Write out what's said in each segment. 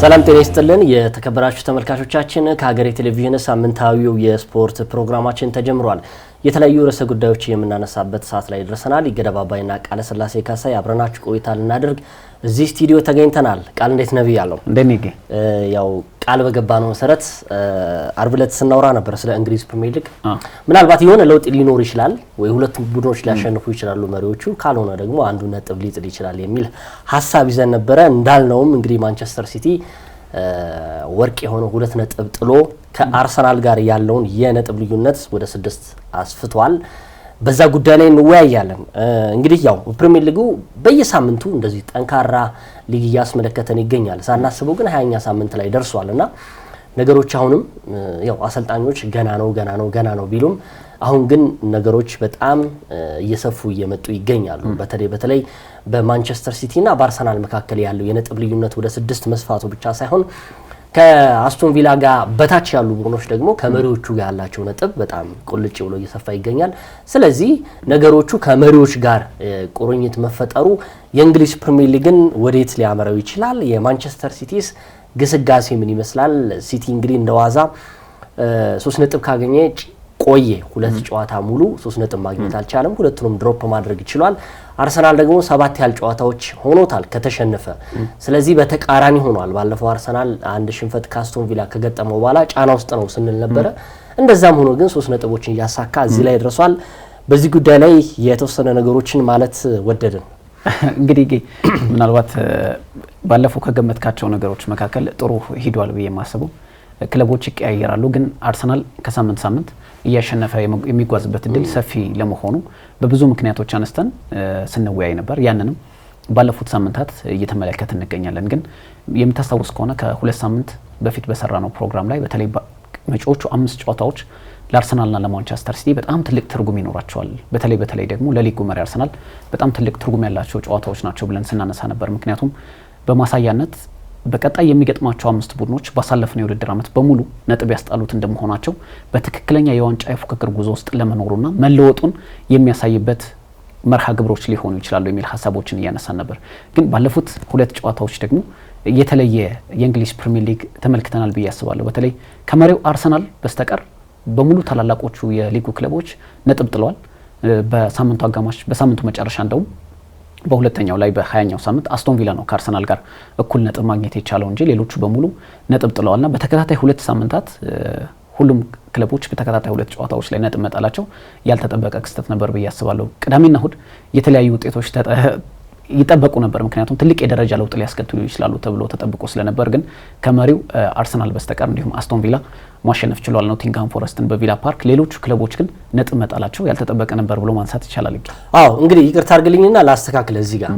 ሰላም ጤና ይስጥልን የተከበራችሁ ተመልካቾቻችን ከሀገሬ ቴሌቪዥን ሳምንታዊው የስፖርት ፕሮግራማችን ተጀምሯል። የተለያዩ ርዕሰ ጉዳዮች የምናነሳበት ሰዓት ላይ ደርሰናል። ይገደባባይና ቃለ ስላሴ ካሳይ አብረናችሁ ቆይታ ልናደርግ እዚህ ስቱዲዮ ተገኝተናል። ቃል እንዴት ነብይ ያለው እንደኔ ያው ቃል በገባነው መሰረት አርብ ዕለት ስናወራ ነበር ስለ እንግሊዝ ፕሪሚየር ሊግ ምናልባት የሆነ ለውጥ ሊኖር ይችላል ወይ ሁለት ቡድኖች ሊያሸንፉ ይችላሉ መሪዎቹ ካልሆነ ደግሞ አንዱ ነጥብ ሊጥል ይችላል የሚል ሐሳብ ይዘን ነበር። እንዳልነውም እንግዲህ ማንቸስተር ሲቲ ወርቅ የሆነ ሁለት ነጥብ ጥሎ ከአርሰናል ጋር ያለውን የነጥብ ልዩነት ወደ 6 አስፍቷል። በዛ ጉዳይ ላይ እንወያያለን። እንግዲህ ያው ፕሪሚየር ሊጉ በየሳምንቱ እንደዚህ ጠንካራ ሊግ ያስመለከተን ይገኛል። ሳናስበው ግን 20ኛ ሳምንት ላይ ደርሷልና ነገሮች አሁንም ያው አሰልጣኞች ገና ነው ቢሉም አሁን ግን ነገሮች በጣም እየሰፉ እየመጡ ይገኛሉ። በተለይ በማንቸስተር ሲቲ እና በአርሰናል መካከል ያለው የነጥብ ልዩነት ወደ 6 መስፋቱ ብቻ ሳይሆን ከአስቶን ቪላ ጋር በታች ያሉ ቡድኖች ደግሞ ከመሪዎቹ ጋር ያላቸው ነጥብ በጣም ቁልጭ ብሎ እየሰፋ ይገኛል። ስለዚህ ነገሮቹ ከመሪዎች ጋር ቁርኝት መፈጠሩ የእንግሊዝ ፕሪሚየር ሊግን ወዴት ሊያመራው ይችላል? የማንቸስተር ሲቲስ ግስጋሴ ምን ይመስላል? ሲቲ እንግዲህ እንደዋዛ 3 ነጥብ ካገኘ ቆየ። ሁለት ጨዋታ ሙሉ 3 ነጥብ ማግኘት አልቻለም። ሁለቱንም ድሮፕ ማድረግ ይችላል። አርሰናል ደግሞ 7 ያህል ጨዋታዎች ሆኖታል ከተሸነፈ። ስለዚህ በተቃራኒ ሆኗል። ባለፈው አርሰናል አንድ ሽንፈት ካስቶን ቪላ ከገጠመው በኋላ ጫና ውስጥ ነው ስንል ነበረ። እንደዛም ሆኖ ግን 3 ነጥቦችን እያሳካ እዚህ ላይ ደርሷል። በዚህ ጉዳይ ላይ የተወሰነ ነገሮችን ማለት ወደድን። እንግዲህ ምናልባት ባለፈው ከገመትካቸው ነገሮች መካከል ጥሩ ሂዷል ብዬ የማስበው ክለቦች ይቀያየራሉ፣ ግን አርሰናል ከሳምንት እያሸነፈ የሚጓዝበት እድል ሰፊ ለመሆኑ በብዙ ምክንያቶች አነስተን ስንወያይ ነበር። ያንንም ባለፉት ሳምንታት እየተመለከትን እንገኛለን። ግን የምታስታውስ ከሆነ ከ2 ሳምንት በፊት በሰራነው ፕሮግራም ላይ በተለይ መጪዎቹ 5 ጨዋታዎች ለአርሰናልና ለማንቸስተር ሲቲ በጣም ትልቅ ትርጉም ይኖራቸዋል። በተለይ ደግሞ ለሊጉ መሪ አርሰናል በጣም ትልቅ ትርጉም ያላቸው ጨዋታዎች ናቸው ብለን ስናነሳ ነበር። ምክንያቱም በማሳያነት በቀጣይ የሚገጥማቸው 5 ቡድኖች ባሳለፍነው የውድድር ዓመት በሙሉ ነጥብ ያስጣሉት እንደመሆናቸው በትክክለኛ የዋንጫ የፉክክር ጉዞ ውስጥ ለመኖሩና መለወጡን የሚያሳይበት መርሃ ግብሮች ሊሆኑ ይችላሉ የሚል ሀሳቦችን እያነሳን ነበር። ግን ባለፉት 2 ጨዋታዎች ደግሞ የተለየ የእንግሊዝ ፕሪሚየር ሊግ ተመልክተናል ብዬ አስባለሁ። በተለይ ከመሪው አርሰናል በስተቀር በሙሉ ታላላቆቹ የሊጉ ክለቦች ነጥብ ጥለዋል። በሳምንቱ መጨረሻ እንደውም በሁለተኛው ላይ በ20ኛው ሳምንት አስቶን ቪላ ነው ከአርሰናል ጋር እኩል ነጥብ ማግኘት የቻለው እንጂ ሌሎቹ በሙሉ ነጥብ ጥለዋልና በተከታታይ 2 ሳምንታት ሁሉም ክለቦች በተከታታይ 2 ጨዋታዎች ላይ ነጥብ መጣላቸው ያልተጠበቀ ክስተት ነበር ብዬ አስባለሁ። ቅዳሜና እሁድ የተለያዩ ውጤቶች ይጠበቁ ነበር፣ ምክንያቱም ትልቅ የደረጃ ለውጥ ሊያስከትሉ ይችላሉ ተብሎ ተጠብቆ ስለነበር። ግን ከመሪው አርሰናል በስተቀር እንዲሁም አስቶን ቪላ ማሸነፍ ችሏል ኖቲንግሃም ፎረስትን በቪላ ፓርክ። ሌሎቹ ክለቦች ግን ነጥብ መጣላቸው ያልተጠበቀ ነበር ብሎ ማንሳት ይቻላል። አዎ እንግዲህ ይቅርታ አድርግልኝና ላስተካክለ እዚህ ጋር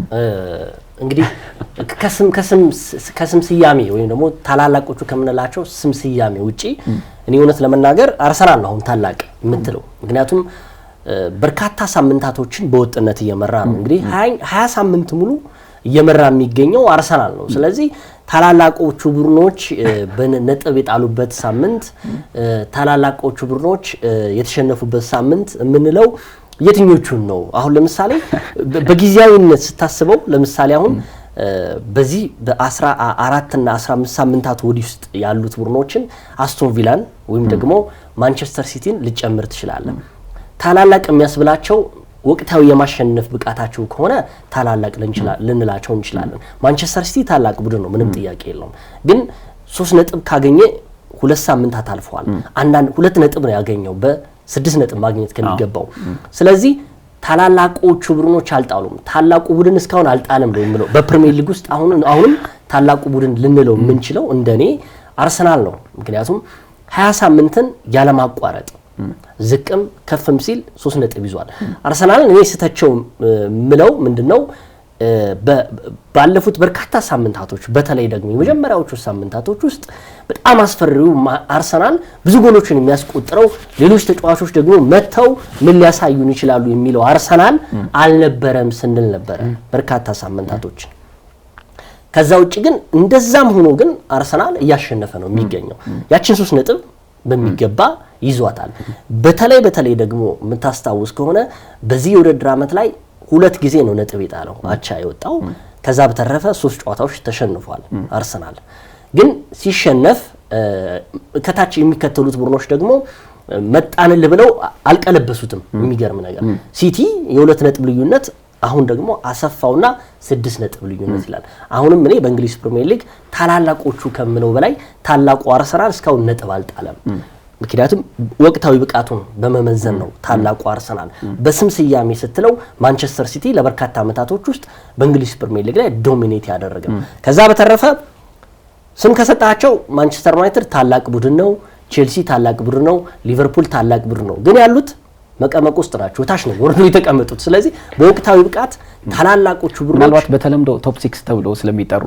እንግዲህ ከስም ስያሜ ወይም ደግሞ ታላላቆቹ ከምንላቸው ስም ስያሜ ውጪ እኔ እውነት ለመናገር አርሰናል ነው አሁን ታላቅ የምትለው። ምክንያቱም በርካታ ሳምንታቶችን በወጥነት እየመራ ነው። እንግዲህ 20 ሳምንት ሙሉ እየመራ የሚገኘው አርሰናል ነው። ስለዚህ ታላላቆቹ ቡድኖች በነጥብ የጣሉበት ሳምንት፣ ታላላቆቹ ቡድኖች የተሸነፉበት ሳምንት የምንለው የትኞቹን ነው? አሁን ለምሳሌ በጊዜያዊነት ስታስበው ለምሳሌ አሁን በዚህ በ14 እና 15 ሳምንታት ወዲህ ውስጥ ያሉት ቡድኖችን አስቶን ቪላን ወይም ደግሞ ማንቸስተር ሲቲን ልጨምር ትችላለን። ታላላቅ የሚያስብላቸው ወቅታዊ የማሸነፍ ብቃታቸው ከሆነ ታላላቅ ልንላቸው እንችላለን። ማንቸስተር ሲቲ ታላቅ ቡድን ነው፣ ምንም ጥያቄ የለውም። ግን 3 ነጥብ ካገኘ 2 ሳምንታት አልፈዋል። አንዳንድ 2 ነጥብ ነው ያገኘው በ6 ነጥብ ማግኘት ከሚገባው። ስለዚህ ታላላቆቹ ቡድኖች አልጣሉም። ታላቁ ቡድን እስካሁን አልጣለም ነው የሚለው በፕሪሚየር ሊግ ውስጥ አሁንም ታላቁ ቡድን ልንለው የምንችለው እንደኔ አርሰናል ነው። ምክንያቱም 20 ሳምንትን ያለማቋረጥ ዝቅም ከፍም ሲል 3 ነጥብ ይዟል። አርሰናልን እኔ ስተቸው ምለው ምንድነው ባለፉት በርካታ ሳምንታቶች በተለይ ደግሞ የመጀመሪያዎቹ ሳምንታቶች ውስጥ በጣም አስፈሪው አርሰናል ብዙ ጎሎችን የሚያስቆጥረው ሌሎች ተጫዋቾች ደግሞ መተው ምን ሊያሳዩን ይችላሉ የሚለው አርሰናል አልነበረም ስንል ነበር በርካታ ሳምንታቶች። ከዛ ውጪ ግን እንደዛም ሆኖ ግን አርሰናል እያሸነፈ ነው የሚገኘው። ያችን 3 ነጥብ በሚገባ ይዟታል። በተለይ ደግሞ የምታስታውስ ከሆነ በዚህ የውድድር ዓመት ላይ 2 ጊዜ ነው ነጥብ የጣለው አቻ የወጣው። ከዛ በተረፈ 3 ጨዋታዎች ተሸንፏል አርሰናል። ግን ሲሸነፍ ከታች የሚከተሉት ቡድኖች ደግሞ መጣንል ብለው አልቀለበሱትም። የሚገርም ነገር ሲቲ የሁለት ነጥብ ልዩነት አሁን ደግሞ አሰፋውና 6 ነጥብ ልዩነት ይላል። አሁንም እኔ በእንግሊዝ ፕሪሚየር ሊግ ታላላቆቹ ከምለው በላይ ታላቁ አርሰናል እስካሁን ነጥብ አልጣለም። ምክንያቱም ወቅታዊ ብቃቱን በመመዘን ነው ታላቁ አርሰናል። በስም ስያሜ ስትለው ማንቸስተር ሲቲ ለበርካታ ዓመታቶች ውስጥ በእንግሊዝ ፕሪሚየር ሊግ ላይ ዶሚኔት ያደረገ። ከዛ በተረፈ ስም ከሰጣቸው ማንቸስተር ዩናይትድ ታላቅ ቡድን ነው፣ ቼልሲ ታላቅ ቡድን ነው፣ ሊቨርፑል ታላቅ ቡድን ነው። ግን ያሉት መቀመቅ ውስጥ ናቸው፣ ታች ነው ወርዶ የተቀመጡት። ስለዚህ በወቅታዊ ብቃት ታላላቆቹ ቡድኖች ምናልባት በተለምዶ ቶፕ 6 ተብሎ ስለሚጠሩ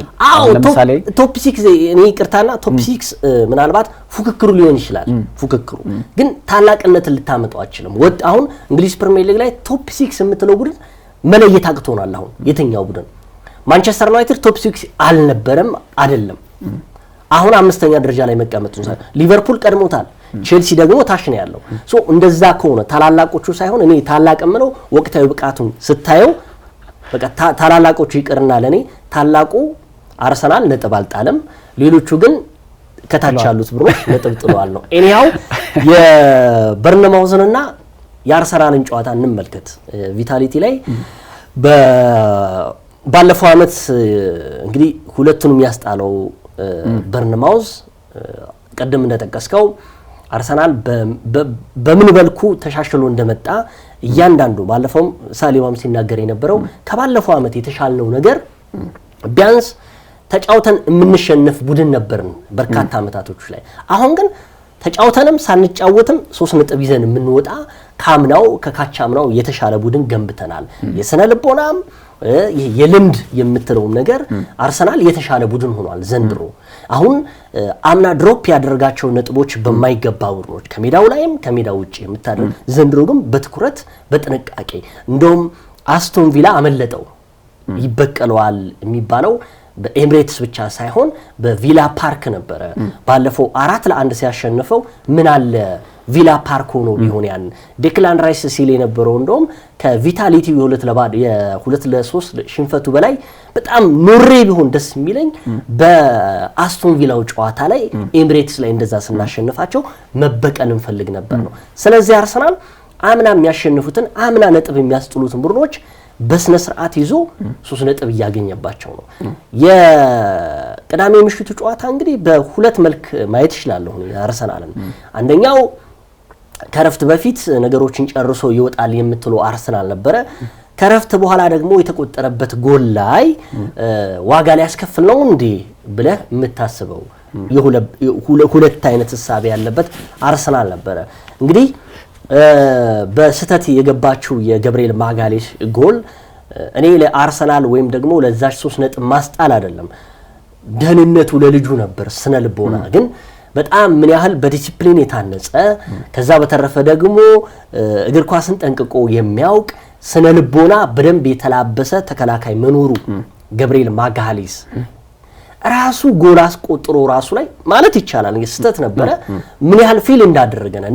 ለምሳሌ ቶፕ 6 እኔ ይቅርታና ቶፕ 6 ምናልባት ፉክክሩ ሊሆን ይችላል። ፉክክሩ ግን ታላቅነትን ልታመጣው አችልም። ወጥ አሁን እንግሊዝ ፕሪሚየር ሊግ ላይ ቶፕ 6 የምትለው ቡድን መለየት አቅቶናል። አሁን የትኛው ቡድን ማንቸስተር ዩናይትድ ቶፕ 6 አልነበረም አይደለም። አሁን 5ኛ ደረጃ ላይ መቀመጡን ሊቨርፑል ቀድሞታል። ቼልሲ ደግሞ ታች ነው ያለው። ሶ እንደዛ ከሆነ ታላላቆቹ ሳይሆን እኔ ታላቅ የምለው ወቅታዊ ብቃቱን ስታየው በቃ ታላላቆቹ ይቅርና ለኔ ታላቁ አርሰናል ነጥብ አልጣለም። ሌሎቹ ግን ከታች ያሉት ብሮች ነጥብ ጥለዋል ነው። ኤኒሃው የበርንማውዝንና የአርሰናልን ጨዋታ እንመልከት። ቪታሊቲ ላይ ባለፈው አመት እንግዲህ ሁለቱንም ያስጣለው በርንማውዝ ቀደም እንደተጠቀስከው አርሰናል በምን መልኩ ተሻሽሎ እንደመጣ እያንዳንዱ ባለፈው ሳሊባም ሲናገር የነበረው ከባለፈው አመት የተሻለው ነገር ቢያንስ ተጫውተን የምንሸነፍ ቡድን ነበርን በርካታ አመታቶች ላይ። አሁን ግን ተጫውተንም ሳንጫወትም 3 ነጥብ ይዘን የምንወጣ ካምናው ከካቻምናው የተሻለ ቡድን ገንብተናል። የስነ ልቦናም የልምድ የምትለው ነገር አርሰናል የተሻለ ቡድን ሆኗል ዘንድሮ። አሁን አምና ድሮፕ ያደረጋቸው ነጥቦች በማይገባ ቡድኖች ከሜዳው ላይም ከሜዳው ውጪ የምታደርግ ዘንድሮ ግን በትኩረት በጥንቃቄ እንደውም አስቶን ቪላ አመለጠው ይበቀለዋል የሚባለው በኤምሬትስ ብቻ ሳይሆን በቪላ ፓርክ ነበረ። ባለፈው 4-1 ሲያሸንፈው ምን አለ ቪላ ፓርክ ሆኖ ቢሆን ያን ዴክላን ራይስ ሲል የነበረው እንደውም ከቪታሊቲ የ2-3 ሽንፈቱ በላይ በጣም ኖሬ ቢሆን ደስ የሚለኝ በአስቶን ቪላው ጨዋታ ላይ ኤምሬትስ ላይ እንደዛ ስናሸንፋቸው መበቀል እንፈልግ ነበር ነው። ስለዚህ አርሰናል አምና የሚያሸንፉትን አምና ነጥብ የሚያስጥሉትን ቡድኖች በስነ ስርዓት ይዞ 3 ነጥብ እያገኘባቸው ነው። የቅዳሜ ምሽቱ ጨዋታ እንግዲህ በሁለት መልክ ማየት ይችላል አርሰናልን። አንደኛው ከረፍት በፊት ነገሮችን ጨርሶ ይወጣል የምትለው አርሰናል ነበረ። ከረፍት በኋላ ደግሞ የተቆጠረበት ጎል ላይ ዋጋ ላይ ያስከፍል ነው እንዴ ብለህ የምታስበው ሁለት አይነት ሐሳብ ያለበት አርሰናል ነበረ። እንግዲህ በስተት የገባችው የገብርኤል ማጋሌሽ ጎል እኔ ለአርሰናል ወይም ደግሞ ለዛች 3 ነጥብ ማስጣል አይደለም፣ ደህንነቱ ለልጁ ነበር። ስነ ልቦና ግን በጣም ምን ያህል በዲሲፕሊን የታነጸ ከዛ በተረፈ ደግሞ እግር ኳስን ጠንቅቆ የሚያውቅ ስነ ልቦና በደንብ የተላበሰ ተከላካይ መኖሩ ገብርኤል ማጋሌሽ ራሱ ጎል አስቆጥሮ ራሱ ላይ ማለት ይቻላል እንግዲህ ስተት ነበረ ምን ያህል ፊል እንዳደረገና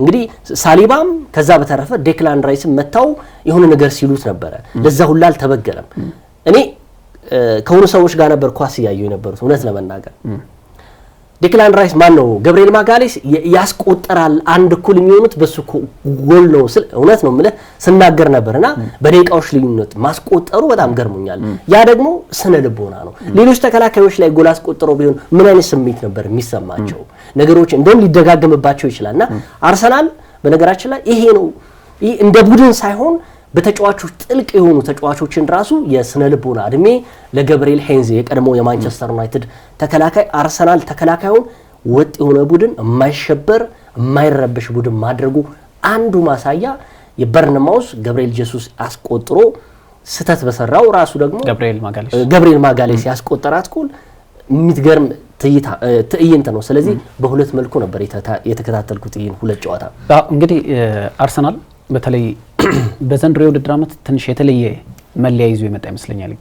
እንግዲህ ሳሊባም ከዛ በተረፈ ዴክላን ራይስም መታው የሆነ ነገር ሲሉት ነበረ። ለዛ ሁሉ አልተበገረም። እኔ ከሆኑ ሰዎች ጋር ነበር ኳስ ያዩ የነበሩት እውነት ለመናገር ዴክላን ራይስ ማን ነው ገብርኤል ማጋሌሽ ያስቆጠራል አንድ እኩል የሚሆኑት በሱ ጎል ነው ስለ እውነት ነው ማለት ስናገር ነበርና በደቂቃዎች ልዩነት ማስቆጠሩ በጣም ገርሞኛል። ያ ደግሞ ስነ ልቦና ነው። ሌሎች ተከላካዮች ላይ ጎል አስቆጥረው ቢሆን ምን አይነት ስሜት ነበር የሚሰማቸው? ነገሮች እንደውም ሊደጋገምባቸው ይችላልና አርሰናል በነገራችን ላይ ይሄ ነው እንደ ቡድን ሳይሆን በተጫዋቾች ጥልቅ የሆኑ ተጫዋቾችን ራሱ የስነ ልቦና እድሜ ለገብርኤል ሄንዝ የቀድሞ የማንቸስተር ዩናይትድ ተከላካይ አርሰናል ተከላካዩን ወጥ የሆነ ቡድን የማይሸበር የማይረበሽ ቡድን ማድረጉ አንዱ ማሳያ የበርንማውዝ ገብርኤል ጄሱስ አስቆጥሮ ስተት በሰራው ራሱ ደግሞ ገብርኤል ማጋሌሽ ያስቆጠራት ጎል የምትገርም ትዕይንት ነው። ስለዚህ በሁለት መልኩ ነበር የተከታተልኩት ይሄን ሁለት ጨዋታ። እንግዲህ አርሰናል በተለይ በዘንድሮ የውድድር ዓመት ትንሽ የተለየ መለያ ይዞ የመጣ ይመስለኛል።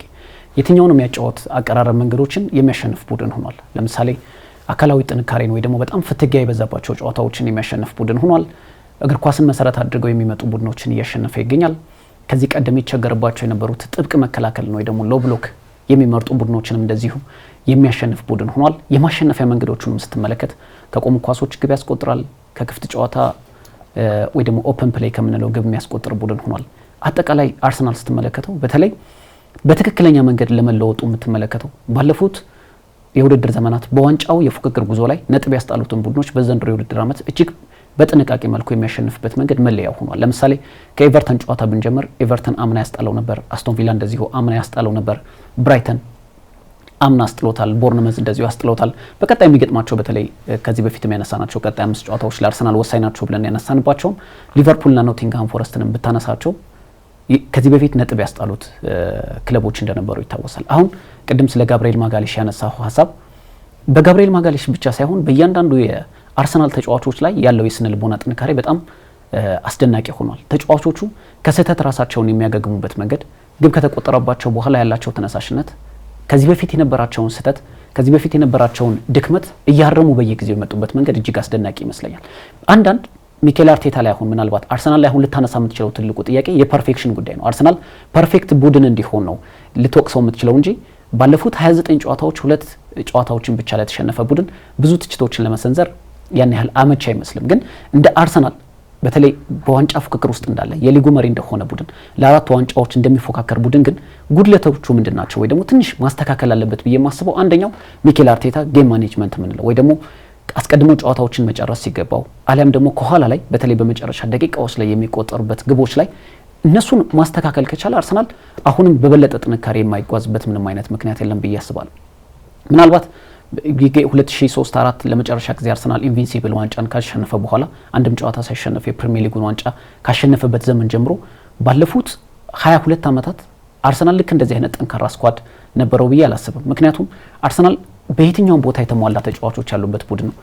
የትኛውንም ያጫወት አቀራረብ መንገዶችን የሚያሸንፍ ቡድን ሆኗል። ለምሳሌ አካላዊ ጥንካሬን ወይ ደግሞ በጣም ፍትጊያ የበዛባቸው ጨዋታዎችን የሚያሸንፍ ቡድን ሆኗል። እግር ኳስን መሰረት አድርገው የሚመጡ ቡድኖችን እያሸነፈ ይገኛል። ከዚህ ቀደም ይቸገርባቸው የነበሩት ጥብቅ መከላከል ነው ወይ ደግሞ ሎ ብሎክ የሚመርጡ ቡድኖችንም እንደዚሁ የሚያሸንፍ ቡድን ሆኗል። የማሸነፊያ መንገዶቹንም ስትመለከት ከቆሙ ኳሶች ግብ ያስቆጥራል፣ ከክፍት ጨዋታ ወይ ደግሞ ኦፕን ፕሌይ ከምንለው ግብ የሚያስቆጥር ቡድን ሆኗል። አጠቃላይ አርሰናል ስትመለከተው በተለይ በትክክለኛ መንገድ ለመለወጡ የምትመለከተው ባለፉት የውድድር ዘመናት በዋንጫው የፉክክር ጉዞ ላይ ነጥብ ያስጣሉትን ቡድኖች በዘንድሮ የውድድር ዓመት እጅግ በጥንቃቄ መልኩ የሚያሸንፍበት መንገድ መለያው ሆኗል። ለምሳሌ ከኤቨርተን ጨዋታ ብንጀምር ኤቨርተን አምና ያስጣለው ነበር፣ አስቶን ቪላ እንደዚሁ አምና ያስጣለው ነበር፣ ብራይተን አምና አስጥሎታል፣ ቦርንመዝ እንደዚሁ አስጥሎታል። በቀጣይ የሚገጥማቸው በተለይ ከዚህ በፊትም ያነሳናቸው ቀጣይ 5 ጨዋታዎች ለአርሰናል ወሳኝ ናቸው ብለን ያነሳንባቸው ሊቨርፑልና ኖቲንግሃም ፎረስትንም ብታነሳቸው ከዚህ በፊት ነጥብ ያስጣሉት ክለቦች እንደነበሩ ይታወሳል። አሁን ቅድም ስለ ጋብሪኤል ማጋሌሽ ያነሳው ሀሳብ በጋብሪኤል ማጋሌሽ ብቻ ሳይሆን በእያንዳንዱ የአርሰናል ተጫዋቾች ላይ ያለው የስነ ልቦና ጥንካሬ በጣም አስደናቂ ሆኗል። ተጫዋቾቹ ከስህተት ራሳቸውን የሚያገግሙበት መንገድ፣ ግብ ከተቆጠረባቸው በኋላ ያላቸው ተነሳሽነት፣ ከዚህ በፊት የነበራቸውን ስህተት ከዚህ በፊት የነበራቸውን ድክመት እያረሙ በየጊዜው የመጡበት መንገድ እጅግ አስደናቂ ይመስለኛል። አንዳንድ ሚኬል አርቴታ ላይ አሁን ምናልባት አርሰናል ላይ አሁን ልታነሳ የምትችለው ትልቁ ጥያቄ የፐርፌክሽን ጉዳይ ነው። አርሰናል ፐርፌክት ቡድን እንዲሆን ነው ልትወቅሰው የምትችለው እንጂ ባለፉት 29 ጨዋታዎች 2 ጨዋታዎችን ብቻ ላይ የተሸነፈ ቡድን ብዙ ትችቶችን ለመሰንዘር ያን ያህል አመቺ አይመስልም። ግን እንደ አርሰናል በተለይ በዋንጫ ፉክክር ውስጥ እንዳለ የሊጉ መሪ እንደሆነ ቡድን ለ4 ዋንጫዎች እንደሚፎካከር ቡድን ግን ጉድለቶቹ ምንድናቸው ወይ ደግሞ ትንሽ ማስተካከል አለበት ብዬ የማስበው አንደኛው ሚኬል አርቴታ ጌም ማኔጅመንት ምንለው ወይ ደግሞ አስቀድሞ ጨዋታዎችን መጨረስ ሲገባው አሊያም ደግሞ ከኋላ ላይ በተለይ በመጨረሻ ደቂቃዎች ላይ የሚቆጠሩበት ግቦች ላይ እነሱን ማስተካከል ከቻለ አርሰናል አሁንም በበለጠ ጥንካሬ የማይጓዝበት ምንም አይነት ምክንያት የለም ብዬ አስባለሁ። ምናልባት 2003-4 ለመጨረሻ ጊዜ አርሰናል ኢንቪንሲብል ዋንጫን ካሸነፈ በኋላ አንድም ጨዋታ ሳይሸነፍ የፕሪሚየር ሊጉን ዋንጫ ካሸነፈበት ዘመን ጀምሮ ባለፉት 22 ዓመታት አርሰናል ልክ እንደዚህ አይነት ጠንካራ ስኳድ ነበረው ብዬ አላስብም። ምክንያቱም አርሰናል በየትኛውም ቦታ የተሟላ ተጫዋቾች ያሉበት ቡድን ነው።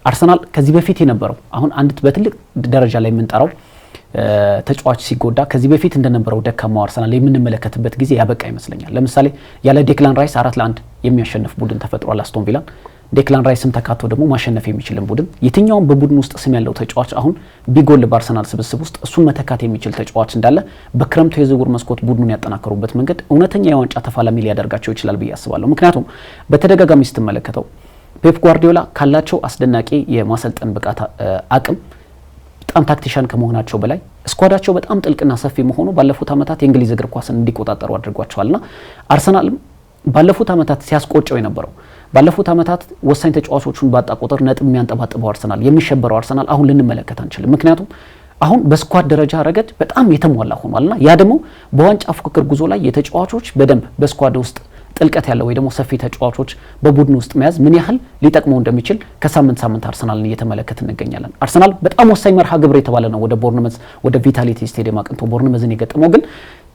አርሰናል ከዚህ በፊት የነበረው አሁን አንድ በትልቅ ደረጃ ላይ የምንጠራው ተጫዋች ሲጎዳ ከዚህ በፊት እንደነበረው ደካማው አርሰናል የምንመለከትበት ጊዜ ያበቃ ይመስለኛል። ለምሳሌ ያለ ዴክላን ራይስ 4-1 የሚያሸንፍ ቡድን ተፈጥሯል አስቶን ቪላን። ዴክላን ራይስም ተካቶ ደግሞ ማሸነፍ የሚችልን ቡድን የትኛውም በቡድን ውስጥ ስም ያለው ተጫዋች አሁን ቢጎል በአርሰናል ስብስብ ውስጥ እሱን መተካት የሚችል ተጫዋች እንዳለ በክረምቱ የዝውውር መስኮት ቡድኑን ያጠናከሩበት መንገድ እውነተኛ የዋንጫ ተፋላሚ ሊያደርጋቸው ይችላል ብዬ አስባለሁ። ምክንያቱም በተደጋጋሚ ስትመለከተው ፔፕ ጓርዲዮላ ካላቸው አስደናቂ የማሰልጠን ብቃት አቅም በጣም ታክቲሻን ከመሆናቸው በላይ ስኳዳቸው በጣም ጥልቅና ሰፊ መሆኑ ባለፉት ዓመታት የእንግሊዝ እግር ኳስን እንዲቆጣጠሩ አድርጓቸዋልና አርሰናልም ባለፉት ዓመታት ሲያስቆጨው የነበረው ባለፉት ዓመታት ወሳኝ ተጫዋቾቹን ባጣ ቁጥር ነጥብ የሚያንጠባጥበው አርሰናል የሚሸበረው አርሰናል አሁን ልንመለከት አንችልም። ምክንያቱም አሁን በስኳድ ደረጃ ረገድ በጣም የተሟላ ሆኗልና ያ ደግሞ በዋንጫ ፉክክር ጉዞ ላይ የተጫዋቾች በደንብ በስኳድ ውስጥ ጥልቀት ያለው ወይ ደግሞ ሰፊ ተጫዋቾች በቡድን ውስጥ መያዝ ምን ያህል ሊጠቅመው እንደሚችል ከሳምንት ሳምንት አርሰናልን እየተመለከትን እንገኛለን። አርሰናል በጣም ወሳኝ መርሃ ግብር የተባለ ነው ወደ ቦርንመዝ ወደ ቪታሊቲ ስቴዲየም አቅንቶ ቦርንመዝን የገጠመው ግን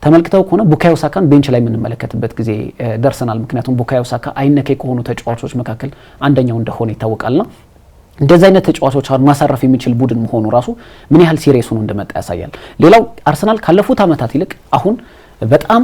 ተመልክተው ከሆነ ቡካዮ ሳካን ቤንች ላይ የምንመለከትበት ጊዜ ደርሰናል። ምክንያቱም ቡካዮ ሳካ አይነኬ ከሆኑ ተጫዋቾች መካከል አንደኛው እንደሆነ ይታወቃልና እንደዚህ አይነት ተጫዋቾች ማሳረፍ የሚችል ቡድን መሆኑ ራሱ ምን ያህል ሲሪየስ ሆኖ እንደመጣ ያሳያል። ሌላው አርሰናል ካለፉት ዓመታት ይልቅ አሁን በጣም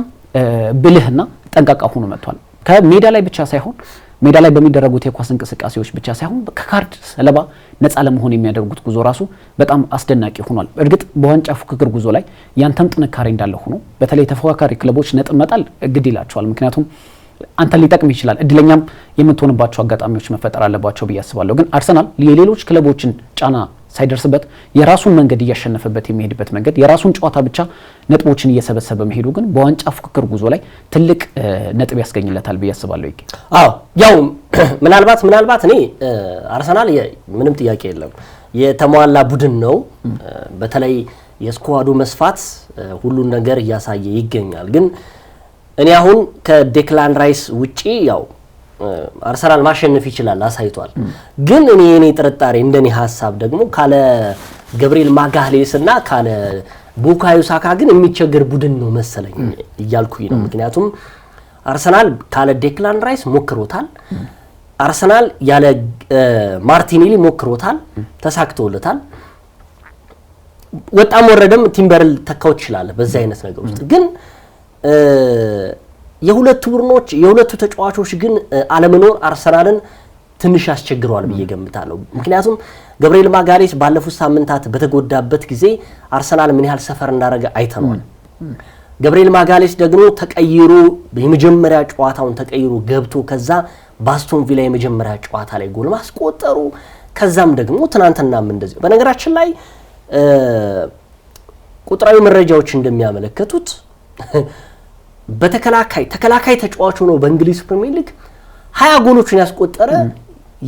ብልህና ጠንቃቃ ሆኖ መጥቷል። ከሜዳ ላይ ብቻ ሳይሆን ሜዳ ላይ በሚደረጉት የኳስ እንቅስቃሴዎች ብቻ ሳይሆን ከካርድ ሰለባ ነፃ ለመሆን የሚያደርጉት ጉዞ ራሱ በጣም አስደናቂ ሆኗል። እርግጥ በዋንጫ ፉክክር ጉዞ ላይ ያንተም ጥንካሬ እንዳለ ሆኖ በተለይ ተፎካካሪ ክለቦች ነጥብ መጣል ግድ ይላቸዋል። ምክንያቱም አንተ ሊጠቅም ይችላል፣ እድለኛም የምትሆንባቸው አጋጣሚዎች መፈጠር አለባቸው ብዬ አስባለሁ። ግን አርሰናል የሌሎች ክለቦችን ጫና ሳይደርስበት የራሱን መንገድ እያሸነፈበት የሚሄድበት መንገድ የራሱን ጨዋታ ብቻ ነጥቦችን እየሰበሰበ መሄዱ ግን በዋንጫ ፉክክር ጉዞ ላይ ትልቅ ነጥብ ያስገኝለታል ብዬ አስባለሁ። አዎ ያው ምናልባት እኔ አርሰናል ምንም ጥያቄ የለም የተሟላ ቡድን ነው። በተለይ የስኳዱ መስፋት ሁሉን ነገር እያሳየ ይገኛል። ግን እኔ አሁን ከዴክላን ራይስ ውጪ ያው አርሰናል ማሸነፍ ይችላል አሳይቷል። ግን እኔ ጥርጣሬ እንደኔ ሐሳብ ደግሞ ካለ ገብርኤል ማጋሌስ እና ካለ ቡካዮ ሳካ ግን የሚቸገር ቡድን ነው መሰለኝ እያልኩኝ ነው። ምክንያቱም አርሰናል ካለ ዴክላን ራይስ ሞክሮታል። አርሰናል ያለ ማርቲኔሊ ሞክሮታል፣ ተሳክቶለታል። ወጣም ወረደም ቲምበርል ተካው ይችላል በዛ አይነት ነገር ውስጥ ግን የሁለቱ ቡድኖች የሁለቱ ተጫዋቾች ግን አለመኖር አርሰናልን ትንሽ ያስቸግረዋል ብዬ ገምታለሁ። ምክንያቱም ገብርኤል ማጋሌስ ባለፉት ሳምንታት በተጎዳበት ጊዜ አርሰናል ምን ያህል ሰፈር እንዳደረገ አይተናል። ገብርኤል ማጋሌስ ደግሞ ተቀይሮ የመጀመሪያ ጨዋታውን ተቀይሮ ገብቶ ከዛ በአስቶን ቪላ የመጀመሪያ ጨዋታ ላይ ጎል ማስቆጠሩ ከዛም ደግሞ ትናንትናም እንደዚህ በነገራችን ላይ ቁጥራዊ መረጃዎች እንደሚያመለክቱት ተከላካይ ተጫዋች ሆኖ በእንግሊዝ ፕሪሚየር ሊግ 20 ጎሎችን ያስቆጠረ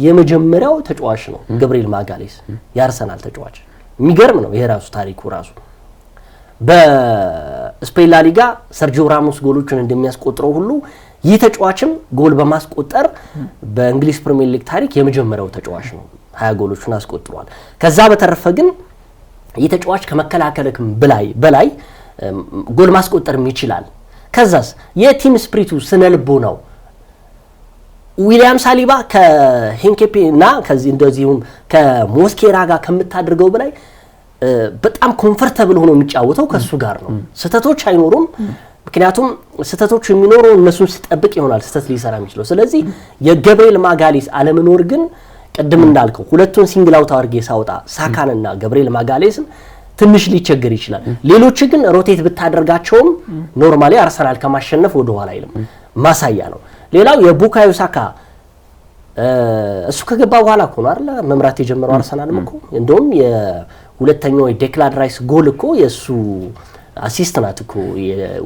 የመጀመሪያው ተጫዋች ነው ገብርኤል ማጋሌስ የአርሰናል ተጫዋች። የሚገርም ነው ይሄ ራሱ ታሪኩ ራሱ። በስፔን ላ ሊጋ ሰርጂዮ ራሞስ ጎሎችን እንደሚያስቆጥረው ሁሉ ይህ ተጫዋችም ጎል በማስቆጠር በእንግሊዝ ፕሪሚየር ሊግ ታሪክ የመጀመሪያው ተጫዋች ነው። 20 ጎሎችን አስቆጥሯል። ከዛ በተረፈ ግን ይህ ተጫዋች ከመከላከልም በላይ ጎል ማስቆጠርም ይችላል። ከዛስ የቲም ስፕሪቱ ስነልቦ ነው። ዊሊያም ሳሊባ ከሄንኬፔ እና ከዚህ እንደዚሁም ከሞስኬራ ጋር ከምታደርገው በላይ በጣም ኮምፎርታብል ሆኖ የሚጫወተው ከሱ ጋር ነው። ስተቶች አይኖሩም። ምክንያቱም ስተቶች የሚኖሩ እነሱን ሲጠብቅ ይሆናል ስተት ሊሰራ የሚችለው። ስለዚህ የገብርኤል ማጋሌስ አለመኖር ግን ቅድም እንዳልከው ሁለቱን ሲንግል አውት አድርጌ ሳውጣ ሳካንና ገብርኤል ማጋሌስን ትንሽ ሊቸገር ይችላል። ሌሎች ግን ሮቴት ብታደርጋቸውም ኖርማሊ አርሰናል ከማሸነፍ ወደ ኋላ አይልም። ማሳያ ነው። ሌላው የቡካዮ ሳካ እሱ ከገባ በኋላ እኮ ነው አይደል መምራት የጀመረው አርሰናልም እኮ እንደውም የሁለተኛው የዴክላን ራይስ ጎል እኮ የሱ አሲስት ናት እኮ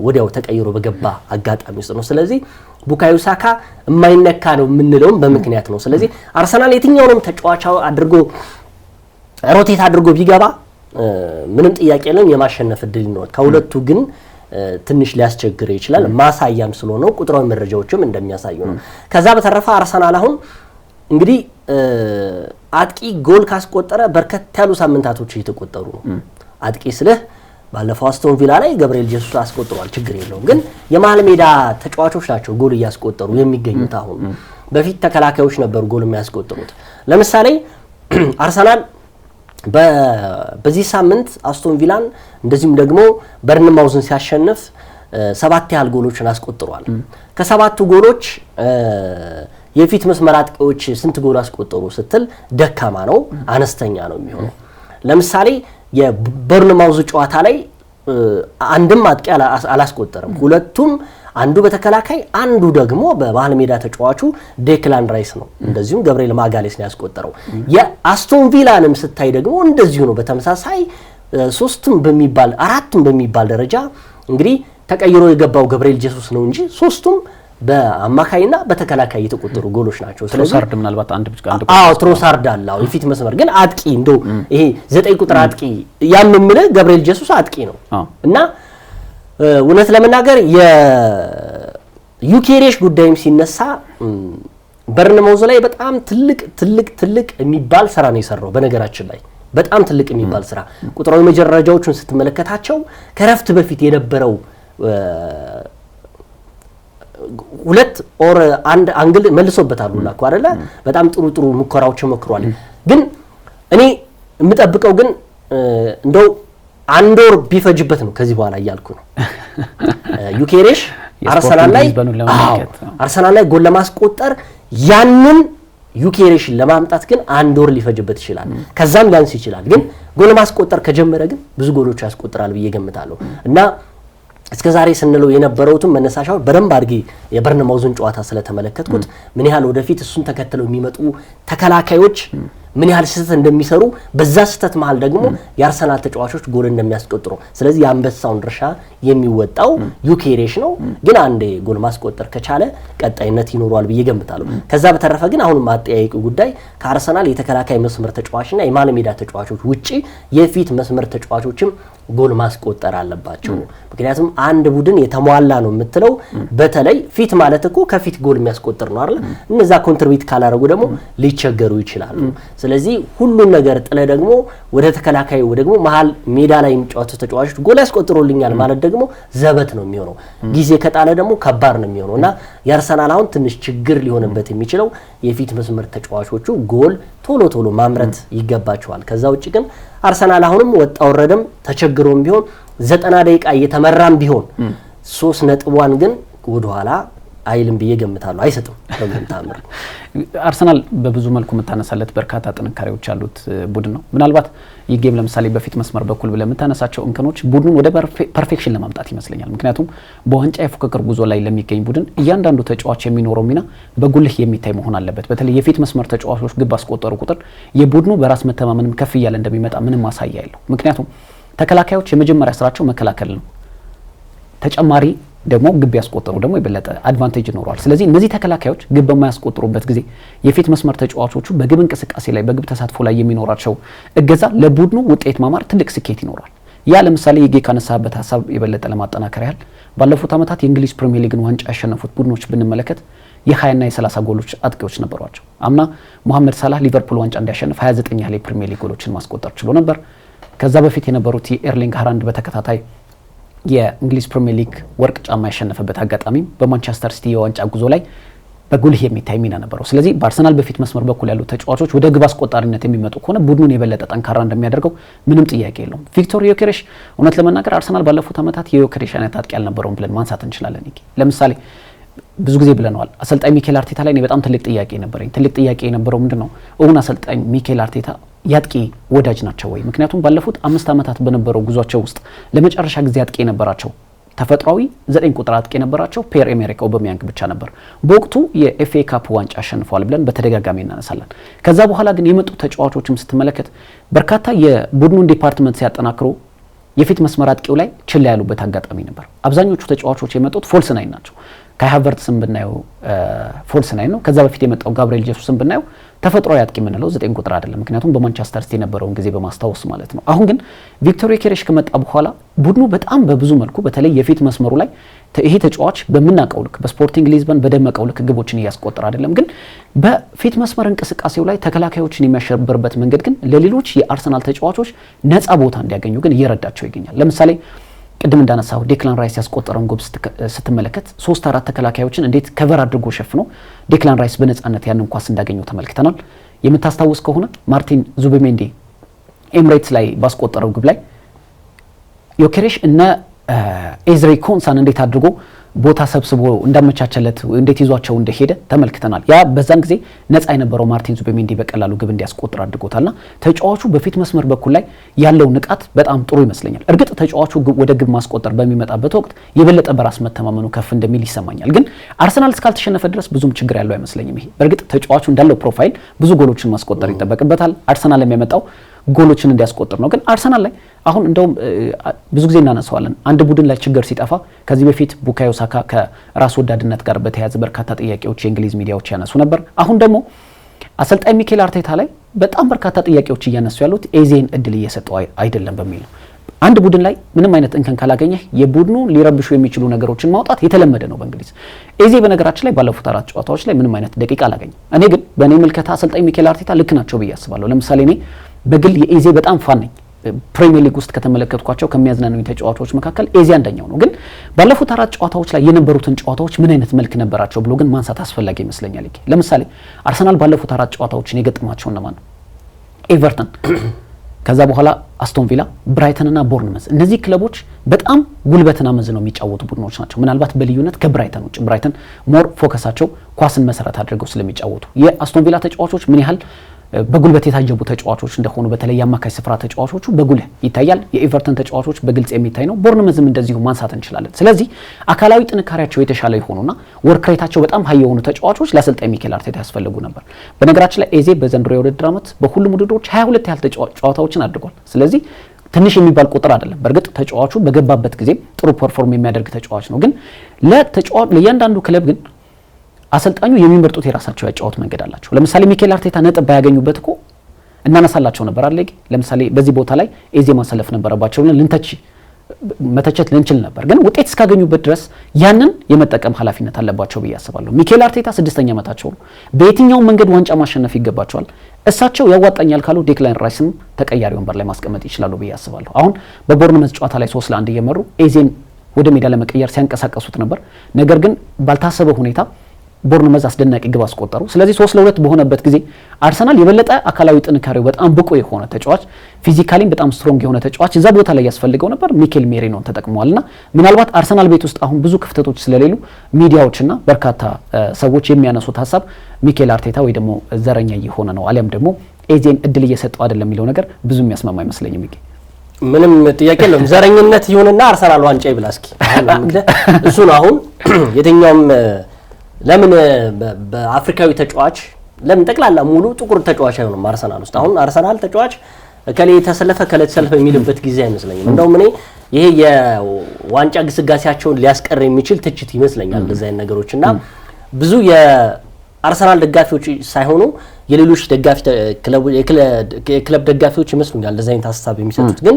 ወዲያው ተቀይሮ በገባ አጋጣሚ ውስጥ ነው። ስለዚህ ቡካዮ ሳካ የማይነካ ነው የምንለውም በምክንያት ነው። ስለዚህ አርሰናል የትኛውንም ተጫዋች አድርጎ ሮቴት አድርጎ ቢገባ ምንም ጥያቄ የለም የማሸነፍ እድል ነው። ከሁለቱ ግን ትንሽ ሊያስቸግር ይችላል። ማሳያም ስለሆነ ቁጥራዊ መረጃዎችም እንደሚያሳዩ ነው። ከዛ በተረፈ አርሰናል አሁን እንግዲህ አጥቂ ጎል ካስቆጠረ በርከት ያሉ ሳምንታቶች እየተቆጠሩ ነው። አጥቂ ስለህ ባለፈው አስቶን ቪላ ላይ ገብርኤል ጄሱስ አስቆጥሯል፣ ችግር የለውም። ግን የመሃል ሜዳ ተጫዋቾች ናቸው ጎል እያስቆጠሩ የሚገኙት። አሁን በፊት ተከላካዮች ነበሩ ጎል የሚያስቆጥሩት። ለምሳሌ አርሰናል በዚህ ሳምንት አስቶን ቪላን እንደዚሁም ደግሞ በርንማውዝን ሲያሸንፍ 7 ያህል ጎሎችን አስቆጥሯል። ከሰባቱ ጎሎች የፊት መስመር አጥቂዎች ስንት ጎል አስቆጠሩ ስትል ደካማ ነው፣ አነስተኛ ነው የሚሆነው። ለምሳሌ የበርንማውዝ ጨዋታ ላይ አንድም አጥቂ አላስቆጠረም። ሁለቱም አንዱ በተከላካይ አንዱ ደግሞ በመሃል ሜዳ ተጫዋቹ ዴክላን ራይስ ነው። እንደዚሁም ገብርኤል ማጋሌስ ነው ያስቆጠረው። የአስቶን ቪላንም ስታይ ደግሞ እንደዚሁ ነው። በተመሳሳይ 3ም በሚባል 4ም በሚባል ደረጃ እንግዲህ ተቀይሮ የገባው ገብርኤል ጄሱስ ነው እንጂ 3ቱም በአማካይና በተከላካይ የተቆጠሩ ጎሎች ናቸው። ስለዚህ ትሮሳርድ ምናልባት አንድ ትሮሳርድ አለው የፊት መስመር ግን አጥቂ እንደው ይሄ 9 ቁጥር አጥቂ ያምምለ ገብርኤል ጄሱስ አጥቂ ነው እና እውነት ለመናገር የዩኬሬሽ ጉዳይም ሲነሳ በርንማውዝ ላይ በጣም ትልቅ የሚባል ስራ ነው የሰራው። በነገራችን ላይ በጣም ትልቅ የሚባል ስራ ቁጥራዊ መረጃዎችን ስትመለከታቸው ከረፍት በፊት የነበረው 2 ኦር 1 አንግል መልሶበታል ሁላ እኮ አይደለ። በጣም ጥሩ ሙከራዎችን ሞክሯል። ግን እኔ የምጠብቀው ግን እንደው 1 ወር ቢፈጅበት ነው ከዚህ በኋላ እያልኩ ነው። ዩኬሬሽ አርሰናል ላይ ጎል ለማስቆጠር ያንን ዩኬሬሽን ለማምጣት ግን 1 ወር ሊፈጅበት ይችላል። ከዛም ሊያንስ ይችላል። ግን ጎል ማስቆጠር ከጀመረ ግን ብዙ ጎሎች ያስቆጥራል ብዬ ገምታለሁ እና እስከዛሬ ስንለው የነበረውትን መነሳሻው በደንብ አድርጌ የበርንማውዝን ጨዋታ ስለተመለከትኩት ምን ያህል ወደፊት እሱን ተከትለው የሚመጡ ተከላካዮች ምን ያህል ስህተት እንደሚሰሩ በዛ ስህተት መሃል ደግሞ የአርሰናል ተጫዋቾች ጎል እንደሚያስቆጥሩ። ስለዚህ የአንበሳውን ድርሻ የሚወጣው ዩኬሬሽ ነው። ግን አንዴ ጎል ማስቆጠር ከቻለ ቀጣይነት ይኖረዋል ብዬ ገምታለሁ። ከዛ በተረፈ ግን አሁን ማጠያየቁ ጉዳይ ከአርሰናል የተከላካይ መስመር ተጫዋችና የመሃል ሜዳ ተጫዋቾች ውጪ የፊት መስመር ተጫዋቾችም ጎል ማስቆጠር አለባቸው። ምክንያቱም አንድ ቡድን የተሟላ ነው የምትለው በተለይ ፊት ማለት እኮ ከፊት ጎል የሚያስቆጥር ነው አይደል? እነዛ ኮንትሪቢዩት ካላረጉ ደግሞ ሊቸገሩ ይችላሉ። ስለዚህ ሁሉን ነገር ጥለ ደግሞ ወደ ተከላካይ ወደ ደግሞ መሃል ሜዳ ላይ የሚጫወቱ ተጫዋቾች ጎል ያስቆጥሩልኛል ማለት ደግሞ ዘበት ነው የሚሆነው። ጊዜ ከጣለ ደግሞ ከባድ ነው የሚሆነውና የአርሰናል አሁን ትንሽ ችግር ሊሆንበት የሚችለው የፊት መስመር ተጫዋቾቹ ጎል ቶሎ ማምረት ይገባቸዋል። ከዛ ውጪ ግን አርሰናል አሁንም ወጣ ወረደም ተቸግሮም ቢሆን 90 ደቂቃ እየተመራም ቢሆን 3 ነጥቧን ግን ወደ ኋላ አይልም ብዬ ገምታለሁ። አይሰጥም በምን ታምር። አርሰናል በብዙ መልኩ የምታነሳለት በርካታ ጥንካሬዎች ያሉት ቡድን ነው። ምናልባት ይህ ጌም ለምሳሌ በፊት መስመር በኩል ብለህ የምታነሳቸው እንከኖች ቡድኑን ወደ ፐርፌክሽን ለማምጣት ይመስለኛል። ምክንያቱም በዋንጫ የፉክክር ጉዞ ላይ ለሚገኝ ቡድን እያንዳንዱ ተጫዋች የሚኖረው ሚና በጉልህ የሚታይ መሆን አለበት። በተለይ የፊት መስመር ተጫዋቾች ግብ አስቆጠሩ ቁጥር የቡድኑ በራስ መተማመንም ከፍ እያለ እንደሚመጣ ምንም ማሳያ የለው። ምክንያቱም ተከላካዮች የመጀመሪያ ስራቸው መከላከል ነው። ተጨማሪ ደግሞ ግብ ያስቆጠሩ ደግሞ የበለጠ አድቫንቴጅ ይኖረዋል። ስለዚህ እነዚህ ተከላካዮች ግብ በማያስቆጥሩበት ጊዜ የፊት መስመር ተጫዋቾቹ በግብ እንቅስቃሴ ላይ በግብ ተሳትፎ ላይ የሚኖራቸው እገዛ ለቡድኑ ውጤት ማማር ትልቅ ስኬት ይኖራል። ያ ለምሳሌ የጌ ካነሳበት ሀሳብ የበለጠ ለማጠናከር ያህል ባለፉት ዓመታት የእንግሊዝ ፕሪሚየር ሊግን ዋንጫ ያሸነፉት ቡድኖች ብንመለከት የ20 እና የ30 ጎሎች አጥቂዎች ነበሯቸው። አምና መሐመድ ሳላህ ሊቨርፑል ዋንጫ እንዲያሸንፍ 29 ያህል የፕሪሚየር ሊግ ጎሎችን ማስቆጠር ችሎ ነበር። ከዛ በፊት የነበሩት የኤርሊንግ ሃላንድ በተከታታይ የእንግሊዝ ፕሪሚየር ሊግ ወርቅ ጫማ ያሸነፈበት አጋጣሚ በማንቸስተር ሲቲ የዋንጫ ጉዞ ላይ በጉልህ የሚታይ ሚና ነበረው። ስለዚህ በአርሰናል በፊት መስመር በኩል ያሉ ተጫዋቾች ወደ ግብ አስቆጣሪነት የሚመጡ ከሆነ ቡድኑን የበለጠ ጠንካራ እንደሚያደርገው ምንም ጥያቄ የለውም። ቪክቶር ዮኬሬሽ እውነት ለመናገር አርሰናል ባለፉት ዓመታት የዮኬሬሽ አይነት አጥቂ አልነበረውም ብለን ማንሳት እንችላለን። ለምሳሌ ብዙ ጊዜ ብለነዋል። አሰልጣኝ ሚኬል አርቴታ ላይ በጣም ትልቅ ጥያቄ ነበረኝ። ትልቅ ጥያቄ የነበረው ምንድነው እውን አሰልጣኝ ሚኬል አርቴታ ያጥቂ ወዳጅ ናቸው ወይ? ምክንያቱም ባለፉት 5 ዓመታት በነበረው ጉዟቸው ውስጥ ለመጨረሻ ጊዜ አጥቂ የነበራቸው ተፈጥሯዊ 9 ቁጥር አጥቂ የነበራቸው ፒየር ኤሜሪክ ኦባሜያንግ ብቻ ነበር። በወቅቱ የኤፍኤ ካፕ ዋንጫ አሸንፈዋል ብለን በተደጋጋሚ እናነሳለን። ከዛ በኋላ ግን የመጡ ተጫዋቾችም ስትመለከት በርካታ የቡድኑን ዲፓርትመንት ሲያጠናክሩ የፊት መስመር አጥቂው ላይ ችላ ያሉበት አጋጣሚ ነበር። አብዛኞቹ ተጫዋቾች የመጡት ፎልስ ናይን ናቸው። ካይ ሃቨርትስን ብናየው ፎልስ ናይን ነው። ከዛ በፊት የመጣው ጋብሪኤል ጄሱስን ብናየው ተፈጥሯዊ አጥቂ የምንለው 9 ቁጥር አይደለም። ምክንያቱም በማንቸስተር ሲቲ የነበረውን ጊዜ በማስታወስ ማለት ነው። አሁን ግን ቪክቶር ዮኬሬሽ ከመጣ በኋላ ቡድኑ በጣም በብዙ መልኩ በተለይ የፊት መስመሩ ላይ ይሄ ተጫዋች በምናውቀው ልክ በስፖርቲንግ ሊዝበን በደመቀው ልክ ግቦችን እያስቆጠረ አይደለም። ግን በፊት መስመር እንቅስቃሴው ላይ ተከላካዮችን የሚያሸብርበት መንገድ ግን ለሌሎች የአርሰናል ተጫዋቾች ነፃ ቦታ እንዲያገኙ ግን እየረዳቸው ይገኛል። ለምሳሌ ቅድም እንዳነሳው ዴክላን ራይስ ያስቆጠረውን ጎል ስትመለከት 3-4 ተከላካዮችን እንዴት ከቨር አድርጎ ሸፍኖ ዴክላን ራይስ በነፃነት ያንን ኳስ እንዳገኘው ተመልክተናል። የምታስታውስ ከሆነ ማርቲን ዙቢሜንዲ ኤምሬትስ ላይ ባስቆጠረው ግብ ላይ ዮኬሬሽ እና ኤዝሪ ኮንሳን እንዴት አድርጎ ቦታ ሰብስቦ እንዳመቻቸለት እንዴት ይዟቸው እንደሄደ ተመልክተናል። ያ በዛን ጊዜ ነፃ የነበረው ማርቲን ዙቢሜንዲ በቀላሉ ግብ እንዲያስቆጥር አድርጎታልና ተጫዋቹ በፊት መስመር በኩል ላይ ያለው ንቃት በጣም ጥሩ ይመስለኛል። እርግጥ ተጫዋቹ ወደ ግብ ማስቆጠር በሚመጣበት ወቅት የበለጠ በራስ መተማመኑ ከፍ እንደሚል ይሰማኛል። ግን አርሰናል እስካልተሸነፈ ድረስ ብዙም ችግር ያለው አይመስለኝም። ይሄ በእርግጥ ተጫዋቹ እንዳለው ፕሮፋይል ብዙ ጎሎችን ማስቆጠር ይጠበቅበታል። አርሰናል የሚያመጣው ጎሎችን እንዲያስቆጥር ነው። ግን አርሰናል ላይ አሁን እንደውም ብዙ ጊዜ እናነሳዋለን፣ አንድ ቡድን ላይ ችግር ሲጠፋ ከዚህ በፊት ቡካዮ ሳካ ከራስ ወዳድነት ጋር በተያያዘ በርካታ ጥያቄዎች የእንግሊዝ ሚዲያዎች ያነሱ ነበር። አሁን ደግሞ አሰልጣኝ ሚኬል አርቴታ ላይ በጣም በርካታ ጥያቄዎች እያነሱ ያሉት ኤዜን እድል እየሰጠው አይደለም በሚል ነው። አንድ ቡድን ላይ ምንም አይነት እንከን ካላገኘ የቡድኑ ሊረብሹ የሚችሉ ነገሮችን ማውጣት የተለመደ ነው በእንግሊዝ። ኤዜ በነገራችን ላይ ባለፉት 4 ጨዋታዎች ላይ ምንም አይነት ደቂቃ አላገኘም። እኔ ግን በእኔ ምልከታ አሰልጣኝ ሚኬል አርቴታ ልክ ናቸው ብዬ አስባለሁ። ለምሳሌ እኔ በግል የኤዜ በጣም ፋን ነኝ። ፕሪሚየር ሊግ ውስጥ ከተመለከትኳቸው ከሚያዝናኑኝ ተጫዋቾች መካከል ኤዜ አንደኛው ነው። ግን ባለፉት 4 ጨዋታዎች ላይ የነበሩትን ጨዋታዎች ምን አይነት መልክ ነበራቸው ብሎ ግን ማንሳት አስፈላጊ ይመስለኛል። ለምሳሌ አርሰናል ባለፉት 4 ጨዋታዎችን የገጠማቸው እነማን ነው? ኤቨርተን፣ ከዛ በኋላ አስቶን ቪላ፣ ብራይተን እና ቦርንመዝ። እነዚህ ክለቦች በጣም ጉልበትን አመዝነው የሚጫወቱ ቡድኖች ናቸው። ምናልባት በልዩነት ከብራይተን ውጭ ብራይተን ሞር ፎከሳቸው ኳስን መሰረት አድርገው ስለሚጫወቱ፣ የአስቶን ቪላ ተጫዋቾች ምን ያህል በጉልበት የታጀቡ ተጫዋቾች እንደሆኑ በተለይ የአማካይ ስፍራ ተጫዋቾቹ በጉልህ ይታያል። የኤቨርተን ተጫዋቾች በግልጽ የሚታይ ነው። ቦርንመዝም እንደዚሁ ማንሳት እንችላለን። ስለዚህ አካላዊ ጥንካሬያቸው የተሻለ የሆኑና ወርክ ሬታቸው በጣም ሀይ የሆኑ ተጫዋቾች ለአሰልጣኝ ሚኬል አርቴታ ያስፈልጉ ነበር። በነገራችን ላይ ኤዜ በዘንድሮ የውድድር ዓመት በሁሉም ውድድሮች 22 ያህል ጨዋታዎችን አድርጓል። ስለዚህ ትንሽ የሚባል ቁጥር አይደለም። በእርግጥ ተጫዋቹ በገባበት ጊዜ ጥሩ ፐርፎርም የሚያደርግ ተጫዋች ነው። ግን ለእያንዳንዱ ክለብ ግን አሰልጣኙ የሚመርጡት የራሳቸው ያጫወት መንገድ አላቸው። ለምሳሌ ሚኬል አርቴታ ነጥብ ባያገኙበት እኮ እናነሳላቸው ነበር አይደል? ለምሳሌ በዚህ ቦታ ላይ ኤዜ ማሰለፍ ነበረባቸው መተቸት ልንችል ነበር። ግን ውጤት እስካገኙበት ድረስ ያንን የመጠቀም ኃላፊነት አለባቸው ብዬ አስባለሁ። ሚኬል አርቴታ 6ኛ ዓመታቸው ነው። በየትኛውም መንገድ ዋንጫ ማሸነፍ ይገባቸዋል። እሳቸው ያዋጣኛል ካሉ ዴክላን ራይስም ተቀያሪ ወንበር ላይ ማስቀመጥ ይችላሉ ብዬ አስባለሁ። አሁን በቦርንመዝ ጨዋታ ላይ 3-1 እየመሩ ኤዜን ወደ ሜዳ ለመቀየር ሲያንቀሳቀሱት ነበር። ነገር ግን ባልታሰበ ሁኔታ ቦርንመዝ አስደናቂ ግብ አስቆጠሩ። ስለዚህ 3-2 በሆነበት ጊዜ አርሰናል የበለጠ አካላዊ ጥንካሬው በጣም ብቁ የሆነ ተጫዋች፣ ፊዚካሊም በጣም ስትሮንግ የሆነ ተጫዋች እዛ ቦታ ላይ ያስፈልገው ነበር። ሚኬል ሜሪኖን ተጠቅመዋልና ምናልባት አርሰናል ቤት ውስጥ አሁን ብዙ ክፍተቶች ስለሌሉ ሚዲያዎችና በርካታ ሰዎች የሚያነሱት ሀሳብ ሚኬል አርቴታ ወይ ደግሞ ዘረኛ እየሆነ ነው አሊያም ደግሞ ኤዜን እድል እየሰጠው አይደለም የሚለው ነገር ብዙ የሚያስማማ አይመስለኝም። ምንም ጥያቄ የለውም። ዘረኝነት ይሁንና አርሰናል ዋንጫ ይብላ እስኪ እሱ ነው አሁን የትኛውም ለምን በአፍሪካዊ ተጫዋች ለምን ጠቅላላ ሙሉ ጥቁር ተጫዋች አይሆንም አርሰናል ውስጥ? አሁን አርሰናል ተጫዋች ከሌ ተሰለፈ የሚልበት ጊዜ አይመስለኝም። እንደውም እኔ ይሄ የዋንጫ ግስጋሴያቸውን ሊያስቀር የሚችል ትችት ይመስለኛል እንደዚህ አይነት ነገሮችና ብዙ የአርሰናል ደጋፊዎች ሳይሆኑ የሌሎች ደጋፊ የክለብ ደጋፊዎች ይመስሉኛል እንደዚህ አይነት ሀሳብ የሚሰጡት። ግን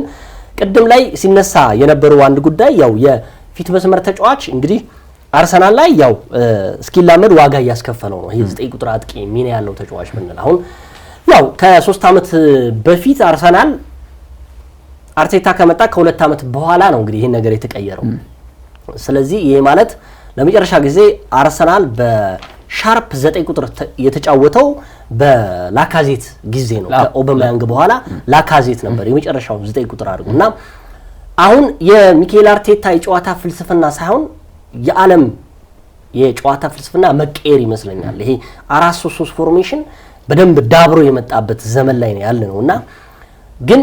ቅድም ላይ ሲነሳ የነበረው አንድ ጉዳይ ያው የፊት መስመር ተጫዋች እንግዲህ አርሰናል ላይ ያው እስኪላመድ ዋጋ እያስከፈለው ነው። ይሄ 9 ቁጥር አጥቂ ሚና ያለው ተጫዋች ብንል አሁን ያው ከ3 አመት በፊት አርሰናል አርቴታ ከመጣ ከ2 አመት በኋላ ነው እንግዲህ ይሄን ነገር የተቀየረው። ስለዚህ ይሄ ማለት ለመጨረሻ ጊዜ አርሰናል በሻርፕ 9 ቁጥር የተጫወተው በላካዜት ጊዜ ነው። ከኦባሜያንግ በኋላ ላካዜት ነበር የመጨረሻው 9 ቁጥር አድርጎና አሁን የሚኬል አርቴታ የጨዋታ ፍልስፍና ሳይሆን የዓለም የጨዋታ ፍልስፍና መቀየር ይመስለኛል። ይሄ 4-3-3 ፎርሜሽን በደንብ ዳብሮ የመጣበት ዘመን ላይ ነው ያለነውና ግን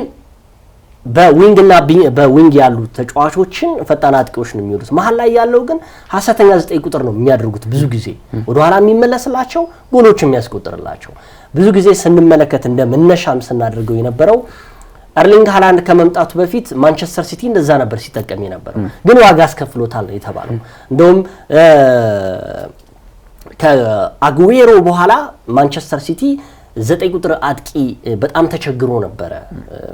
በዊንግ ያሉ ተጫዋቾችን ፈጣን አጥቂዎች ነው የሚወዱት። መሀል ላይ ያለው ግን ሐሰተኛ 9 ቁጥር ነው የሚያደርጉት። ብዙ ጊዜ ወደ ኋላ የሚመለስላቸው ጎሎች የሚያስቆጥርላቸው ብዙ ጊዜ ስንመለከት እንደ መነሻም ስናደርገው የነበረው ኤርሊንግ ሃላንድ ከመምጣቱ በፊት ማንቸስተር ሲቲ እንደዛ ነበር ሲጠቀም የነበረው። ግን ዋጋ አስከፍሎታል የተባለው እንደውም ከአጉዌሮ በኋላ ማንቸስተር ሲቲ 9 ቁጥር አጥቂ በጣም ተቸግሮ ነበረ።